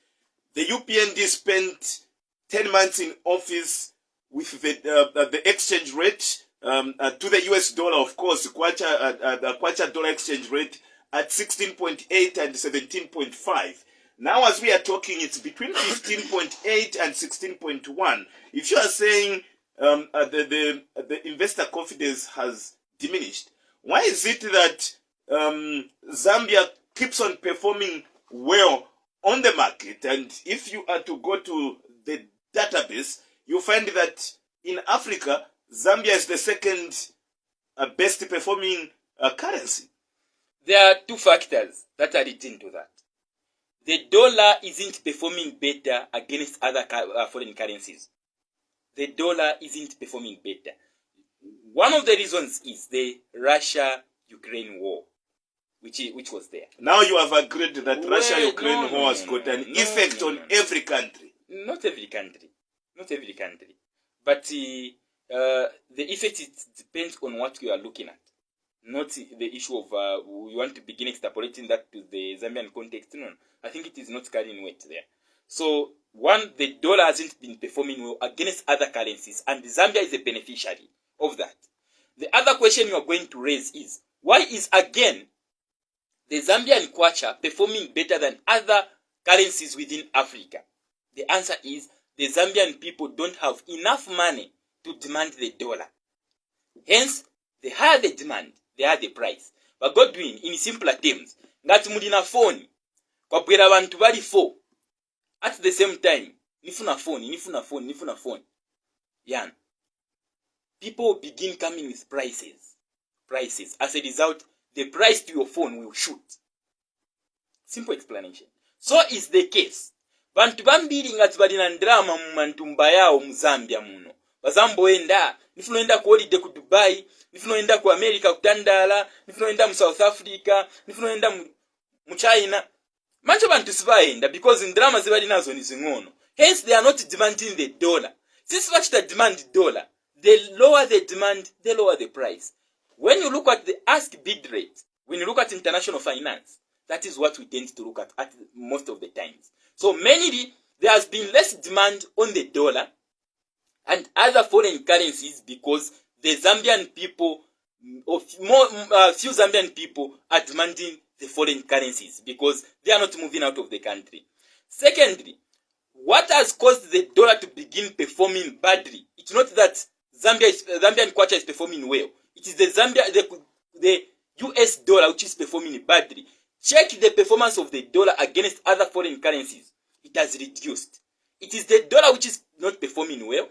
The UPND spent 10 months in office with the exchange rate to the US dollar, of course, the Kwacha dollar exchange rate at 16.8 and 17.5. Now, as we are talking, it's between 15.8 and 16.1. If you are saying the investor confidence has diminished, why is it that Zambia keeps on performing well on the market? And if you are to go to the database, you find that in Africa, Zambia is the second best performing currency. There are two factors that are leading to that. The dollar isn't performing better against other foreign currencies. The dollar isn't performing better. One of the reasons is the Russia-Ukraine war, which was there. Now you have agreed that Russia-Ukraine war has got an effect on every country. Not every country. Not every country. But the effect, it depends on what you are looking at. Not the issue of we want to begin extrapolating that to the Zambian context. No, I think it is not carrying weight there. So, one, the dollar hasn't been performing well against other currencies, and Zambia is a beneficiary of that. The other question you are going to raise is, why is again the Zambian kwacha performing better than other currencies within Africa? The answer is, the Zambian people don't have enough money to demand the dollar. Hence, the higher the demand, the higher the price. But Godwin, in simpler terms, ngati mulina phone, kwa bwera bantu bali 4. At the same time, nifuna phone. Yan. People begin coming with prices. As a result, the price to your phone will shoot. Simple explanation. So is the case. Bantu bambiri ngati balina ndrama mu mantumba yawo mu Zambia muno. Bazamboenda, nifunoenda ku holiday ku Dubai, nifunoenda ku America kutandala, nifunoenda mu South Africa, nifunoenda mu China. Mancho bantu sibaenda because ndrama zibali nazo ni zingono. Hence they are not demanding the dollar. Since what demand dollar, the lower the demand, the lower the price. When you look at the ask bid rate, when you look at international finance, that is what we tend to look at most of the times. So mainly there has been less demand on the dollar and other foreign currencies because the Zambian people, few Zambian people are demanding the foreign currencies because they are not moving out of the country. Secondly, what has caused the dollar to begin performing badly? It's not that Zambian kwacha is performing well. It is the US dollar which is performing badly. Check the performance of the dollar against other foreign currencies. It has reduced. It is the dollar which is not performing well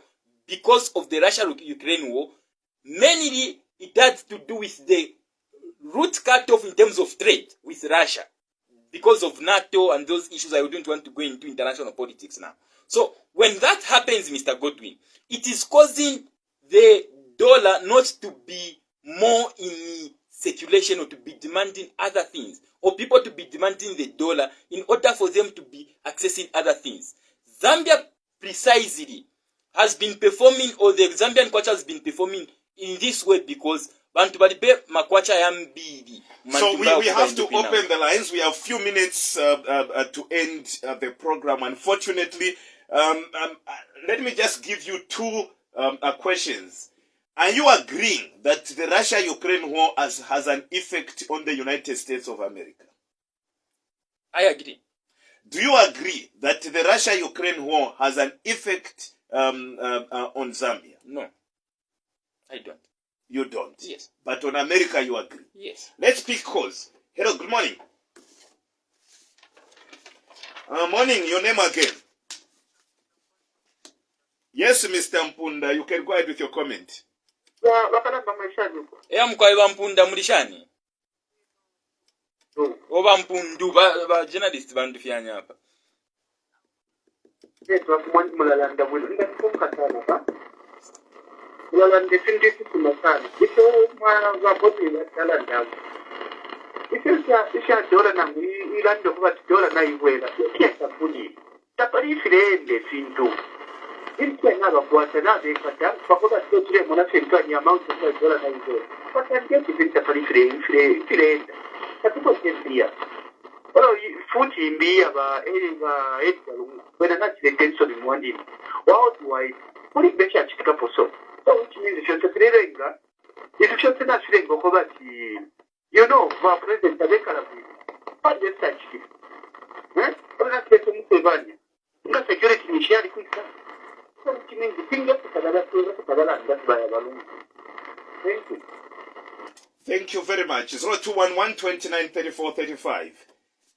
because of the Russia-Ukraine war. Mainly, it had to do with the root cut-off in terms of trade with Russia. Because of NATO and those issues, I wouldn't want to go into international politics now. So, when that happens, Mr. Godwin, it is causing the dollar not to be more in circulation or to be demanding other things, or people to be demanding the dollar in order for them to be accessing other things. Zambia precisely has been performing, or the Zambian kwacha has been performing in this way because bantu balibe makwacha yambili. So we have to open the lines. We have few minutes to end the program. Unfortunately, let me just give you two questions. Are you agreeing that the Russia-Ukraine war has an effect on the United States of America? I agree. Do you agree that the Russia-Ukraine war has an effect on Zambia? No, I don't. You don't? Yes. But on America, you agree? Yes. Let's pick calls. Hello, good morning. Morning, your name again? Yes, Mr. Mpunda, you can go ahead with your comment. Mkwaiwa Mpunda mulishani? Oba Mpundu, ba journalist bandu fyanya hapa. Mulanda sindisi kumasana. Ito mabodi la isha dola na ilando kuba dola na iwela. Kiesa kuni. Tapari filende fintu. Ilikuwa naba kuwasa na bekata. Pakoba sotire mwana sentwa ni amount of dola na iwela. Kwa ndio kipita pari filende. Katuko kempia. Olo futi mbia ba edgalu. Wena na chile tension mwandi. Wao tuwai. Kuri becha chitika poso. So which means if you're not saying you know, for President Tabekarabi, what is such thing? Security initially quick. So which means the thing that's by a balloon. Thank you. Thank you very much. 0211 29 34 35.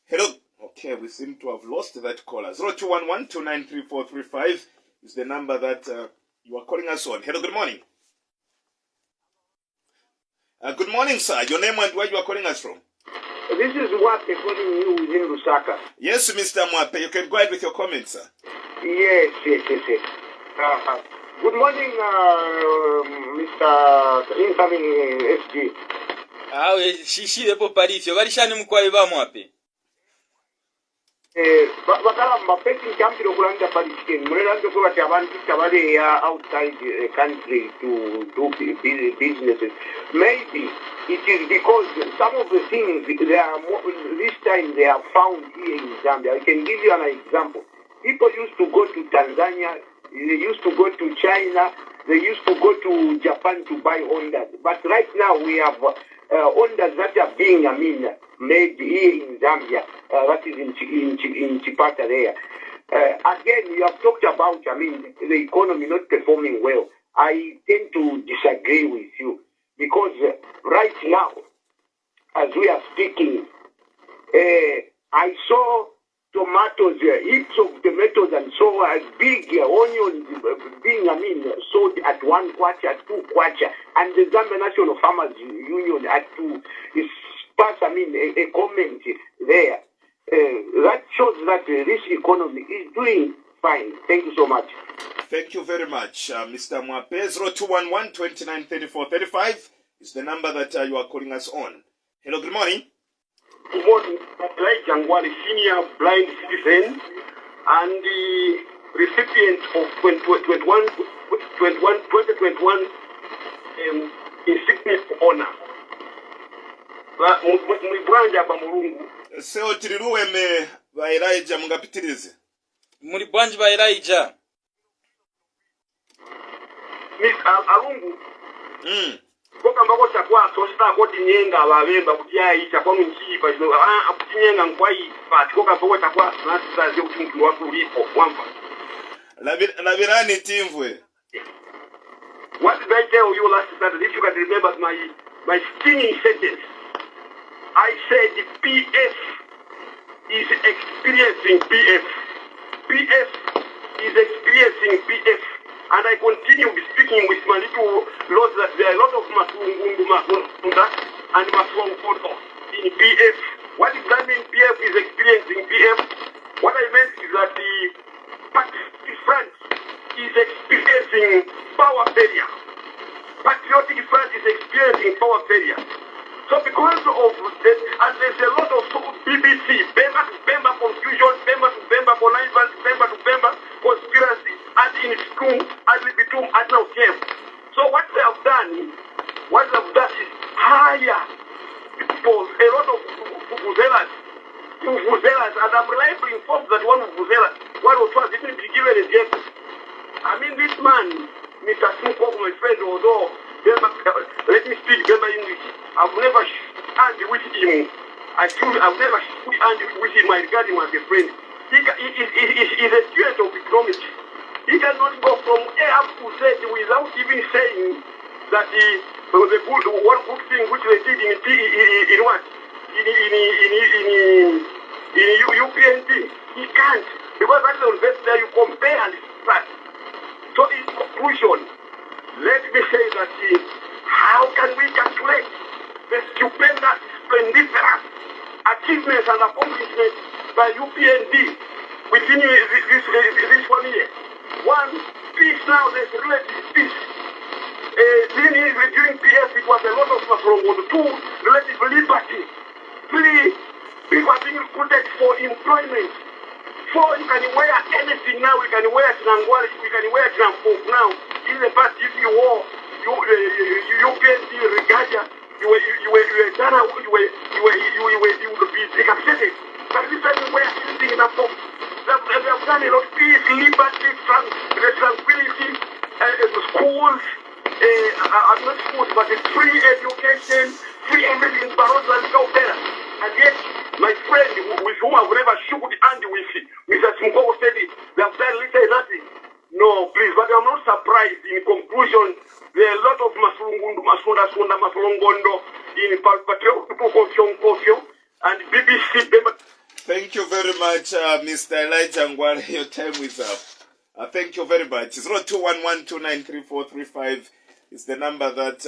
Hello. Okay, we seem to have lost that caller. 0211 29 34 35 is the number that you are calling us on. Hello, good morning. Good morning, sir. Your name and where you are calling us from? This is Wape calling you within Lusaka. Yes, Mr. Mwape. You can go ahead with your comments, sir. Yes. Good morning, Mr. Incoming SG. Shishi lepo parifyo. Walishani Mkwaiwa Mwape. Bakala mapeti champion kulanda parisian. Mulanda kuba abantu tabale outside the country to do businesses. Maybe it is because some of the things they are this time they are found here in Zambia. I can give you an example. People used to go to Tanzania, they used to go to China, they used to go to Japan to buy Hondas. But right now we have Hondas that are being, made here in Zambia, that is in Chipata there. Again, you have talked about, the economy not performing well. I tend to disagree with you because right now, as we are speaking, I saw tomatoes, heaps of tomatoes and so big onions being, sold at 1 kwacha, 2 kwacha, and the Zambia National Farmers Union had to pass, a comment there. That shows that this economy is doing fine. Thank you so much. Thank you very much, Mr. Mwape. 0211 29 34 35 is the number that you are calling us on. Hello, good morning. Good morning. Like Jangwali, senior blind citizen and the recipient of 2021 insignia honor. Seo tiriruwe me vairaija mungapitirize. Muri bwanji ba Elijah. Miss Alungu. Koka mbako chakwa sosta koti nyenga babemba kutiai chakwa munchipa chino akutinyenga nkwai but koka mbako chakwa nasa ze utungu wako ulipo mwamba. Labirani Timvwe. What did I tell you last Saturday? If you can remember my stinging sentence, I said the PF is experiencing PF. PF is experiencing PF. And I continue speaking with my little lords that there are a lot of Masungundu and Masungundu in PF. What does that mean? PF is experiencing PF. What I meant is that the Patriotic Front is experiencing power failure. Patriotic Front is experiencing power failure. So because of that, and there's a lot of BBC, Bemba to Bemba confusion, Bemba to Bemba connivance, Bemba to Bemba conspiracy, and in Skum, and Libitum, and now came. So what they have done is hire people, a lot of Vuvuzelas, and I'm reliably informed that one of Vuvuzelas, one of us didn't be given a jet. I mean, this man, Mr. Simukoko, my friend, although, let me speak Bemba English. I've never handed with him. I've never handed with him. I regard him as a friend. He's a student of economics. He cannot go from A up to Z without even saying that one good thing which they did in what? In UPND. He can't. Because that's the best there you compare and start. So in conclusion, let me say that how can we calculate the stupendous, splendiferous achievements and accomplishments by UPND within this 1 year? One, peace now, there's relative peace. During PF, it was a lot of Mafrongo. Two, relative liberty. Three, people are being recruited for employment. Four, you can wear anything now. We can wear Tinangwari, we can wear Tinangfolk now. In the past, if you wore UPND regalia, you were done, you would be decapitated. But this time you wear anything in a form. They have done a lot of peace, liberty, tranquility, schools, not schools, but free education, free everything, Barroso and so better. And yet, my friend with whom I've never shook hand with, Mr. Simukoko said it, they have done little nothing. No, please, but I'm not surprised. In conclusion, there are a lot of Masulungondo in Patriotic and BBC. Thank you very much, Mr. Elijah Ngwale. Your time is up. Thank you very much. 0211293435 is the number that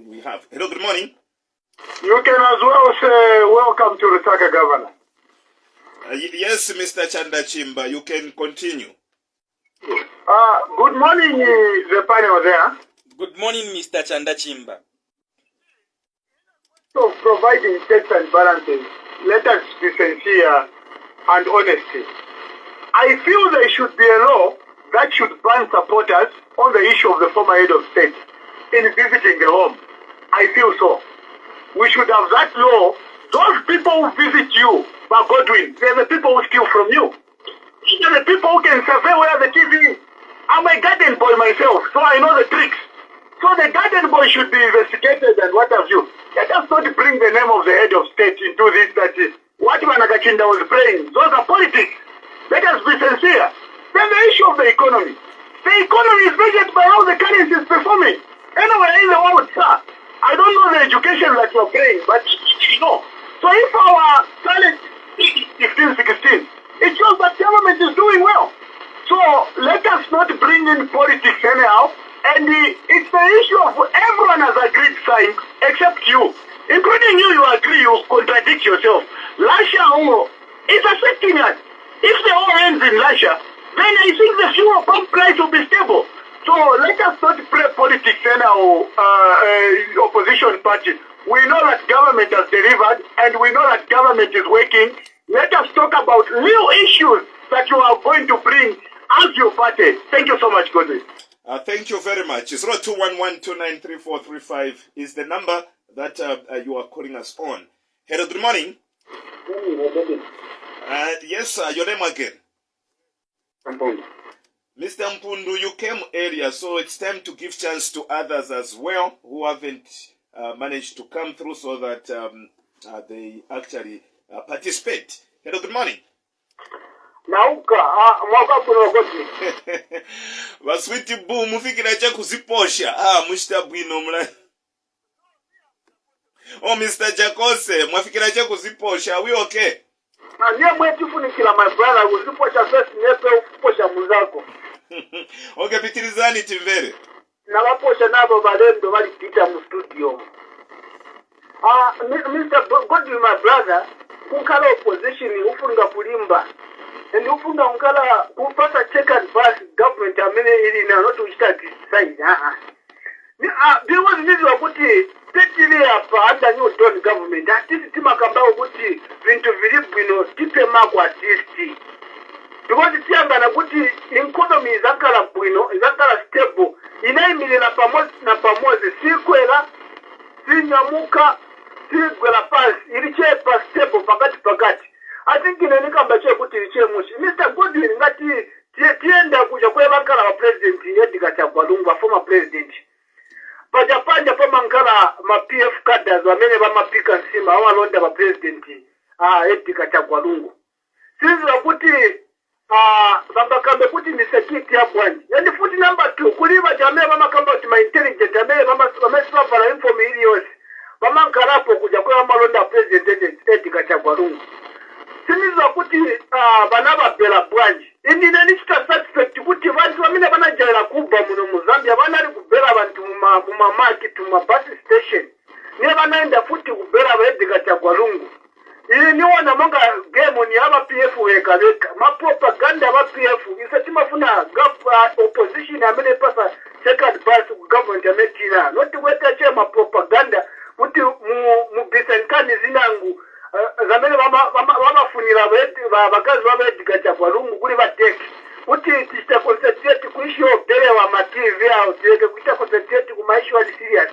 we have. Hello, good morning. You can as well say welcome to the Taka Governor. Yes, Mr. Chanda Chimba, you can continue. Good morning, the panel there. Good morning, Mr. Chanda Chimba. So, providing checks and balances, let us be sincere and honesty. I feel there should be a law that should ban supporters on the issue of the former head of state in visiting the home. I feel so. We should have that law. Those people who visit you, but Godwin, they're the people who steal from you. These are the people who can survey where the TV is. I'm a garden boy myself, so I know the tricks. So the garden boy should be investigated and what have you. Let us not bring the name of the head of state into this, that is what Managachinda was praying. Those are politics. Let us be sincere. Then the issue of the economy. The economy is measured by how the currency is performing. Anywhere in the world, sir. I don't know the education that you're praying, but you know. So if our talent is 15, 16, it shows that government is doing well. So let us not bring in politics anyhow. And it's the issue of everyone has agreed sign except you. Including you agree, you contradict yourself. Russia is affecting us. If the war ends in Russia, then I think the fuel pump price will be stable. So let us not play politics in our opposition party. We know that government has delivered and we know that government is working. Let us talk about real issues that you are going to bring as your party. Thank you so much, Godwin. Thank you very much. 0211293435 is the number that you are calling us on. Hello, good morning. Yes, sir. Your name again? Mr. Mpundu, you came earlier, so it's time to give chance to others as well who haven't managed to come through so that they actually participate. Hello, good morning. Nauka, mwaka kuno goti. Waswiti bu mufikira cha kuziposha. Mushita bwino mla. Oh, Mr. Jakose, mwafikira cha kuziposha. Are we okay? Niye mwetu funikila my brother, kuziposha first nepe ufuposha muzako. Okay, pitirizani timvere. Na waposha nabo balendo bali pita mu studio. Mr. Godwin, my brother, kunkala opposition ufunga kulimba. And ufunga unkala kupata check and pass government amene ili na not to start decide. There was this wakuti tetili hapa under new Don government. Atisi tima kambao kuti vintu vilibwino tipe maku artisti. Because tianga na kuti economy izakala bwino, izakala stable. Inaimili na pamozi sikwela, sinyamuka, sigwela pass, ilichepa stable pakati. I think inanika mbache kuti iliche mushi. Mr. Godwin ngati tienda kuja kwe bankala wa president Edgar Chagwalungu, former president. Pajapanja pama nkala ma PF cadres wamene bamapika nsima awalonda ba president Edgar Chagwalungu. Sisi wakuti bamba kambe kuti ni security ya bwanji. Yani futi number 2 kuliba jamii bama kamba kuti ma intelligent jamii bama swafala info milios. Bama nkalapo kuja kwa malonda president Edgar Chagwalungu. Sisi wakuti banaba bela bwanji. Indi nani chita suspect kuti vantu wamine bana jaila kubwa muno Muzambia bana ali kubela bantu muma market muma bus station. Niye bana enda futi kubela ba Edgar Chagwalungu. Ili niwana monga game ni aba PF weka. Ma propaganda aba PF isatima funa opposition amene pasa second pass government ametina. Not weta che ma propaganda muti mu bisenkani zinangu zamene bamafunira bakazi baba Edgar Chagwalungu kuli bateki. Uti tista concentrate kuisho bele wa ma TV au tiweke kuita concentrate kumaisho ali serious.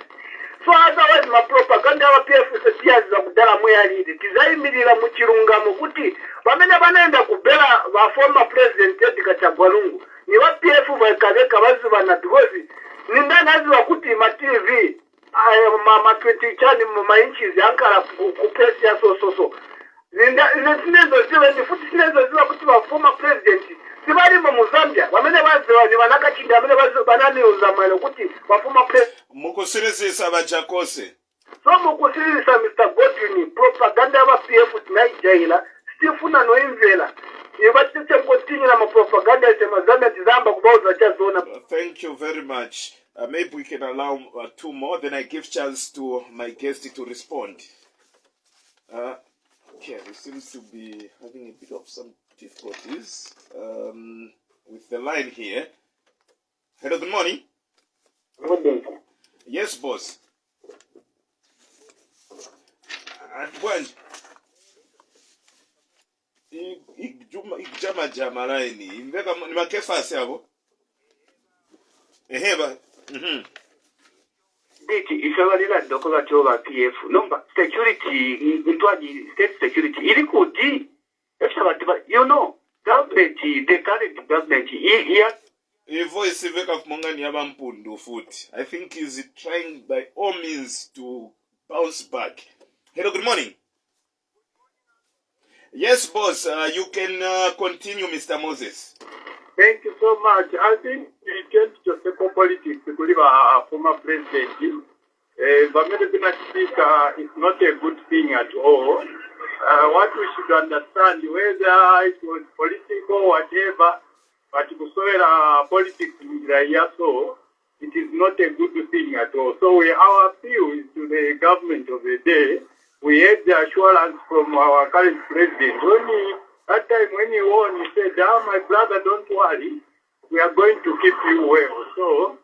So otherwise ma propaganda wa PF setiazi za kudala moya lidi. Tizaimilira muchirungamo kuti bamene banaenda kubela wa former president Edgar Chagwalungu. Ni wa PF waikaveka wazi wana because ni ndani hazi wakuti ma TV ma 20 chani ma inches yankara kupesi ya so. Sinezo ziwa ndi futi sinezo ziwa kuti wa former president. Sibali mu Zambia wamene waziwa ni wanakachinda wamene waziwa banani uzamano kuti wa former president. Mukusirisisa Bajakose. So mukusirisisa Mr. Godwin propaganda wa PF tunaijaila stifuna no imvela. Ibatite continue na propaganda sema Zambia tizamba kubauza cha zona. Thank you very much. Maybe we can allow 2 more, then I give chance to my guest to respond. Okay, we seem to be having a bit of some difficulties with the line here. Hello, good morning. Good day. Yes, boss. When jama line imveka ni makefasi hapo. Eheba. Diti isabalira dokola choba PF nomba security intwaji state security ili kuti efsabatiba government the current government voice veka kumongani yaba Mpundu futhi. I think he's trying by all means to bounce back. Hello, good morning. Yes, boss, you can continue, Mr. Moses. Thank you so much. I think we tend to take politics to believe a former president. Bamedebina speaker is not a good thing at all. What we should understand, whether it was political, whatever, but to politics in so it is not a good thing at all. So our appeal is to the government of the day. We had the assurance from our current president. That time when he won, he said, my brother, don't worry. We are going to keep you well. So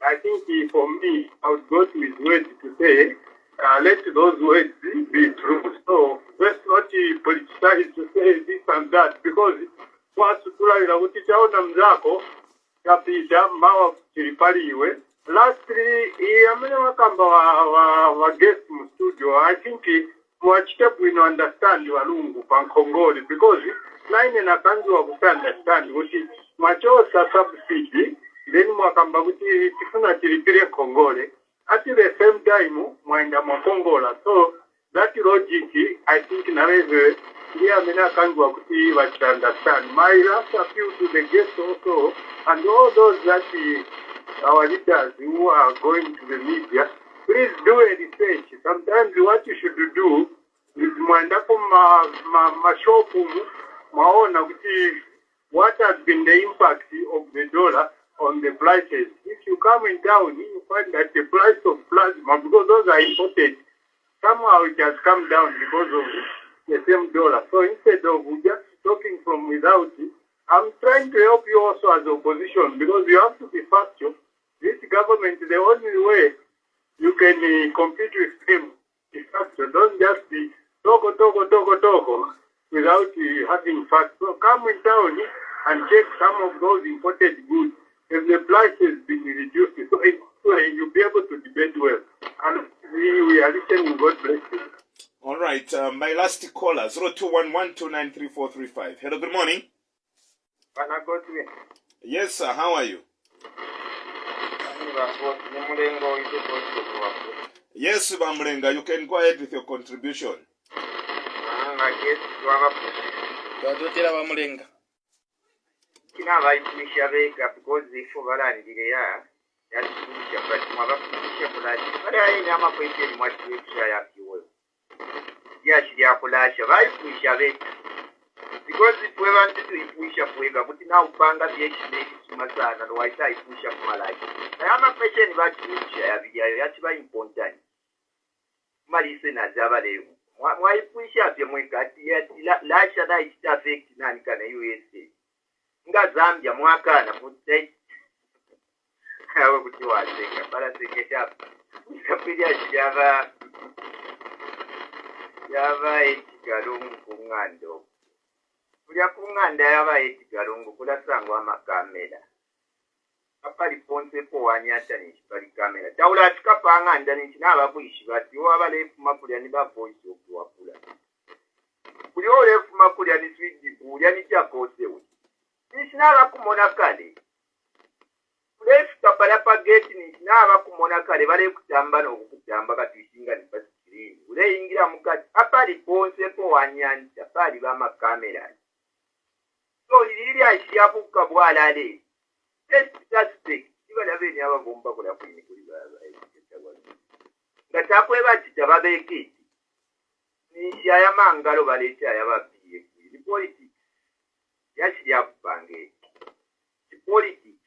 I think for me, I would go to his words to say, let those words be true. So let's not politicize to say this and that, because once you teacher mzako kapita mawa chilipaliwe. Lastly, amene wakamba wa guest mu studio, I think mwachite bwino understand walungu pankongole because naine nakanziwa kuti understand kuti mwachosa subsidy then mwakamba kuti tifuna tilipire kongole at the same time mwaenda mwakongola. So that logic I think naweze ndiye amene akanziwa kuti wachi understand. My last appeal to the guests also and all those that our leaders who are going to the media, please do a research. Sometimes what you should do is mwenda kwa shopu maona kuti what has been the impact of the dollar on the prices. If you come in town, you find that the price of plasma, because those are imported, somehow it has come down because of the same dollar. So instead of just talking from without it, I'm trying to help you also as opposition because you have to be factual. This government, the only way you can compete with them is factual. Don't just be talk without having facts. So come in town and check some of those imported goods. If the price has been reduced, so you'll be able to debate well. And we are listening. God bless you. All right. My last caller, 0211293435. Hello, good morning. Yes, sir. How are you? Yes, Bamrenga, you can go ahead with your contribution. Kina abayipulisha beeka because ifo balandirira yatukulisha but mwabakulisha kulasha bali ayina amakweseni mwakiyekisha yakiwe yashirya kulasha bayipulisha beeka because ifwe bantu tuyipulisha kuweka kuti nawe upanga byekine kimasana lwaisa ayipulisha kumalashi aya amakweseni bakilisha yabijayo yakiba important malise nazabaleyo mwayipulisha bye mwekati lasha na it affect nani kana USA nga Zambia mwakana futai hawe kuti waseka bala seketa kapija yava etigalungu kungando kulya kunganda yava etigalungu kula sango amakamera apali ponse po wanyata ni chipali kamera taula tukapanga ndani chinaba kuishi bati wabale makulya ni ba voice okuwapula kulyo lefu makulya ni swidi kulya ni chakose uti nishinaba kumona kale kulefu kapala pageti nishinaba kumona kale bale kutamba n'okutamba katishinga ni pasikiri ule ingira mukati apali ponse po wanyanja pali ba makamera so lili ashiyabuka bwalale testate ibala beni abagomba kula kwini kuli baba ngatakwe batita babeke ni ya mangalo baleta yabapiye ni politics yashya kupange ni politics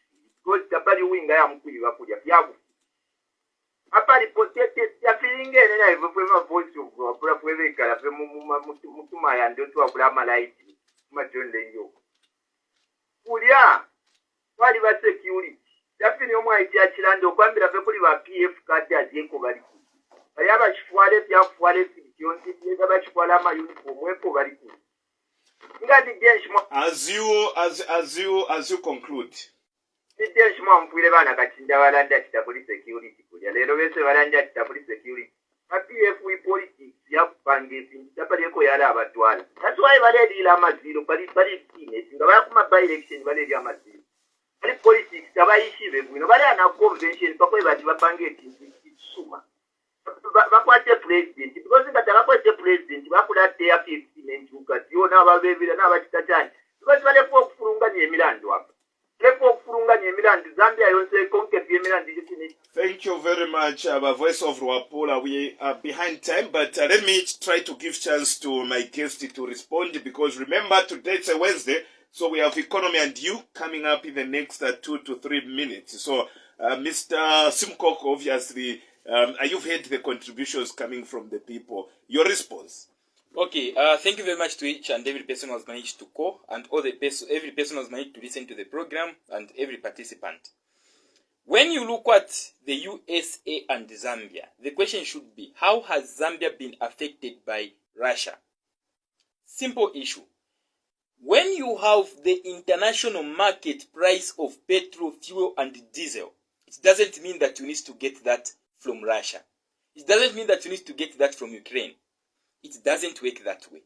because tabali winga ya mkuli bakuja byabu apali potete ya feeling ene na hivyo kwa voice of kwa kwebe kala pe mutuma ya ndio tu akula malaiti majonde nyo kulia wali ba security yafini omwa ijya kirando kwambira fe kuli ba PF kati azeko bali ku bali abashifwale bya fwale fikyonti bya bashifwala ama uniform wepo bali ku ngadi genshi mo as you conclude ni genshi mo mpwile bana katinda balanda kitabuli security kulia lero bese balanda kitabuli security ba PF we politics ya kupangezi yapaleko yala abatwala that's why baledi ila maziro bali kine ngaba kuma by election baledi amaziro bali politics tabayishibe bwino bali ana convention pakwe bati bapange kisuma bakwate president because ngataka kwate president bakula teya 15 njuka tiona babebira n'abakitachani because bale kufurunganya emilando hapa kufurunganya emilando Zambia yonse konke emilando yitini. Thank you very much, our voice of Rwapula. We are behind time, but let me try to give chance to my guest to respond because remember today it's a Wednesday, so we have economy and you coming up in the next 2 to 3 minutes. So, Mr. Simukoko, obviously, you've heard the contributions coming from the people. Your response? Okay, thank you very much to each and every person who has managed to call, and every person who has managed to listen to the program, and every participant. When you look at the USA and Zambia, the question should be, how has Zambia been affected by Russia? Simple issue. When you have the international market price of petrol, fuel, and diesel, it doesn't mean that you need to get that from Russia. It doesn't mean that you need to get that from Ukraine. It doesn't work that way.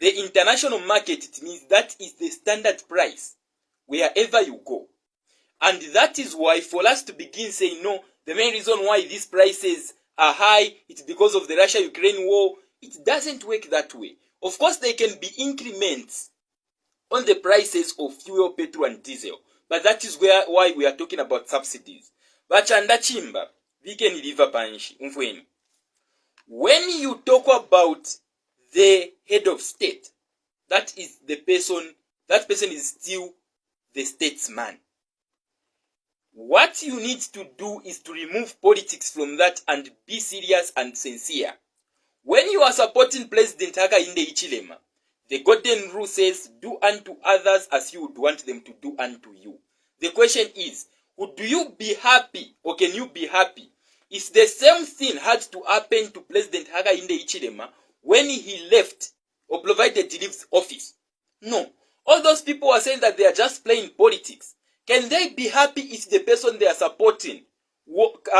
The international market, it means that is the standard price wherever you go. And that is why for us to begin saying, no, the main reason why these prices are high, it's because of the Russia-Ukraine war, it doesn't work that way. Of course, there can be increments on the prices of fuel, petrol, and diesel. But that is why we are talking about subsidies. Bachanda chimba, weekend liver panshi, umfweni. When you talk about the head of state, that person is still the statesman. What you need to do is to remove politics from that and be serious and sincere. When you are supporting President Hakainde Hichilema, the golden rule says, do unto others as you would want them to do unto you. The question is, would you be happy or can you be happy if the same thing had to happen to President Hakainde Hichilema when he left or provided he leaves office? No. All those people are saying that they are just playing politics. Can they be happy if the person they are supporting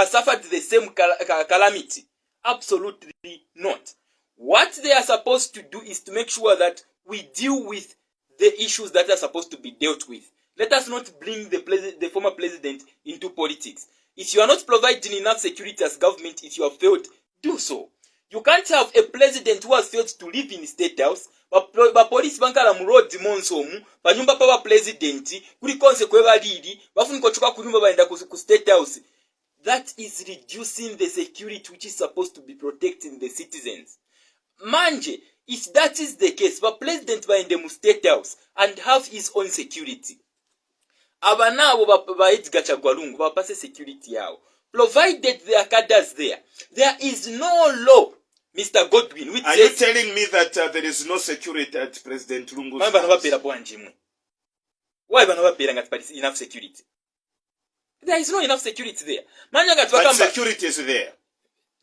suffered the same calamity? Absolutely not. What they are supposed to do is to make sure that we deal with the issues that are supposed to be dealt with. Let us not bring the former president into politics. If you are not providing enough security as government, if you have failed, do so. You can't have a president who has failed to live in state house, but police bankala mu road monsomu, panyumba pa president, kuli konse kweba lidi, bafuniko choka kunyumba baenda ku state house. That is reducing the security which is supposed to be protecting the citizens. Manje, if that is the case, the president baende mu state house and have his own security. Abanabo ba Edgar Chagwalungu bapase security yao. Provided there are cadres there. There is no law, Mr. Godwin, which are says, you telling me that there is no security at President Lungu's house? Why enough security? There is no enough security there. But security is there.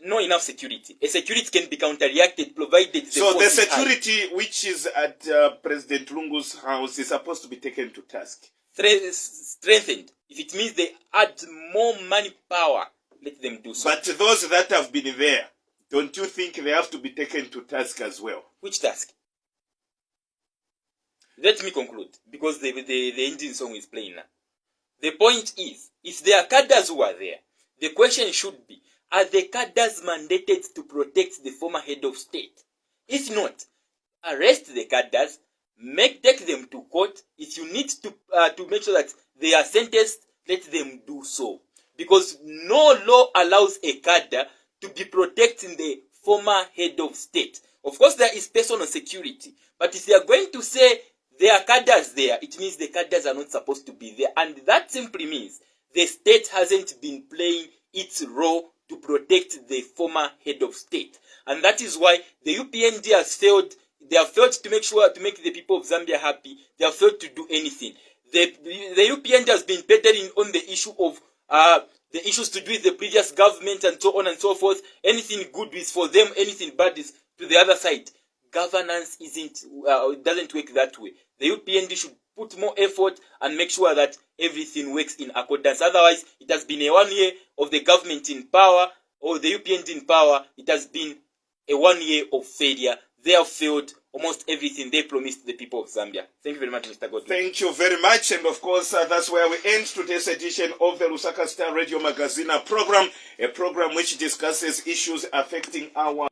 No enough security. A security can be counteracted provided the security which is at President Lungu's house is supposed to be taken to task. Strengthened. If it means they add more money power, let them do so. But those that have been there, don't you think they have to be taken to task as well? Which task? Let me conclude, because the ending song is playing now. The point is, if there are cadres who are there, the question should be, are the cadres mandated to protect the former head of state? If not, arrest the cadres, take them to court. If you need to make sure that they are sentenced, let them do so. Because no law allows a cadre to be protecting the former head of state. Of course, there is personal security. But if they are going to say there are cadres there, it means the cadres are not supposed to be there. And that simply means the state hasn't been playing its role to protect the former head of state. And that is why the UPND has failed. They have failed to make the people of Zambia happy. They have failed to do anything. The UPND has been peddling on the issue of the issues to do with the previous government and so on and so forth. Anything good is for them, anything bad is to the other side. Governance doesn't work that way. The UPND should put more effort and make sure that everything works in accordance. Otherwise, it has been a 1 year of the government in power, or the UPND in power. It has been a 1 year of failure. They have failed almost everything they promised the people of Zambia. Thank you very much, Mr. Godwin. Thank you very much. And of course, that's where we end today's edition of the Lusaka Star Radio Magazine program, a program which discusses issues affecting our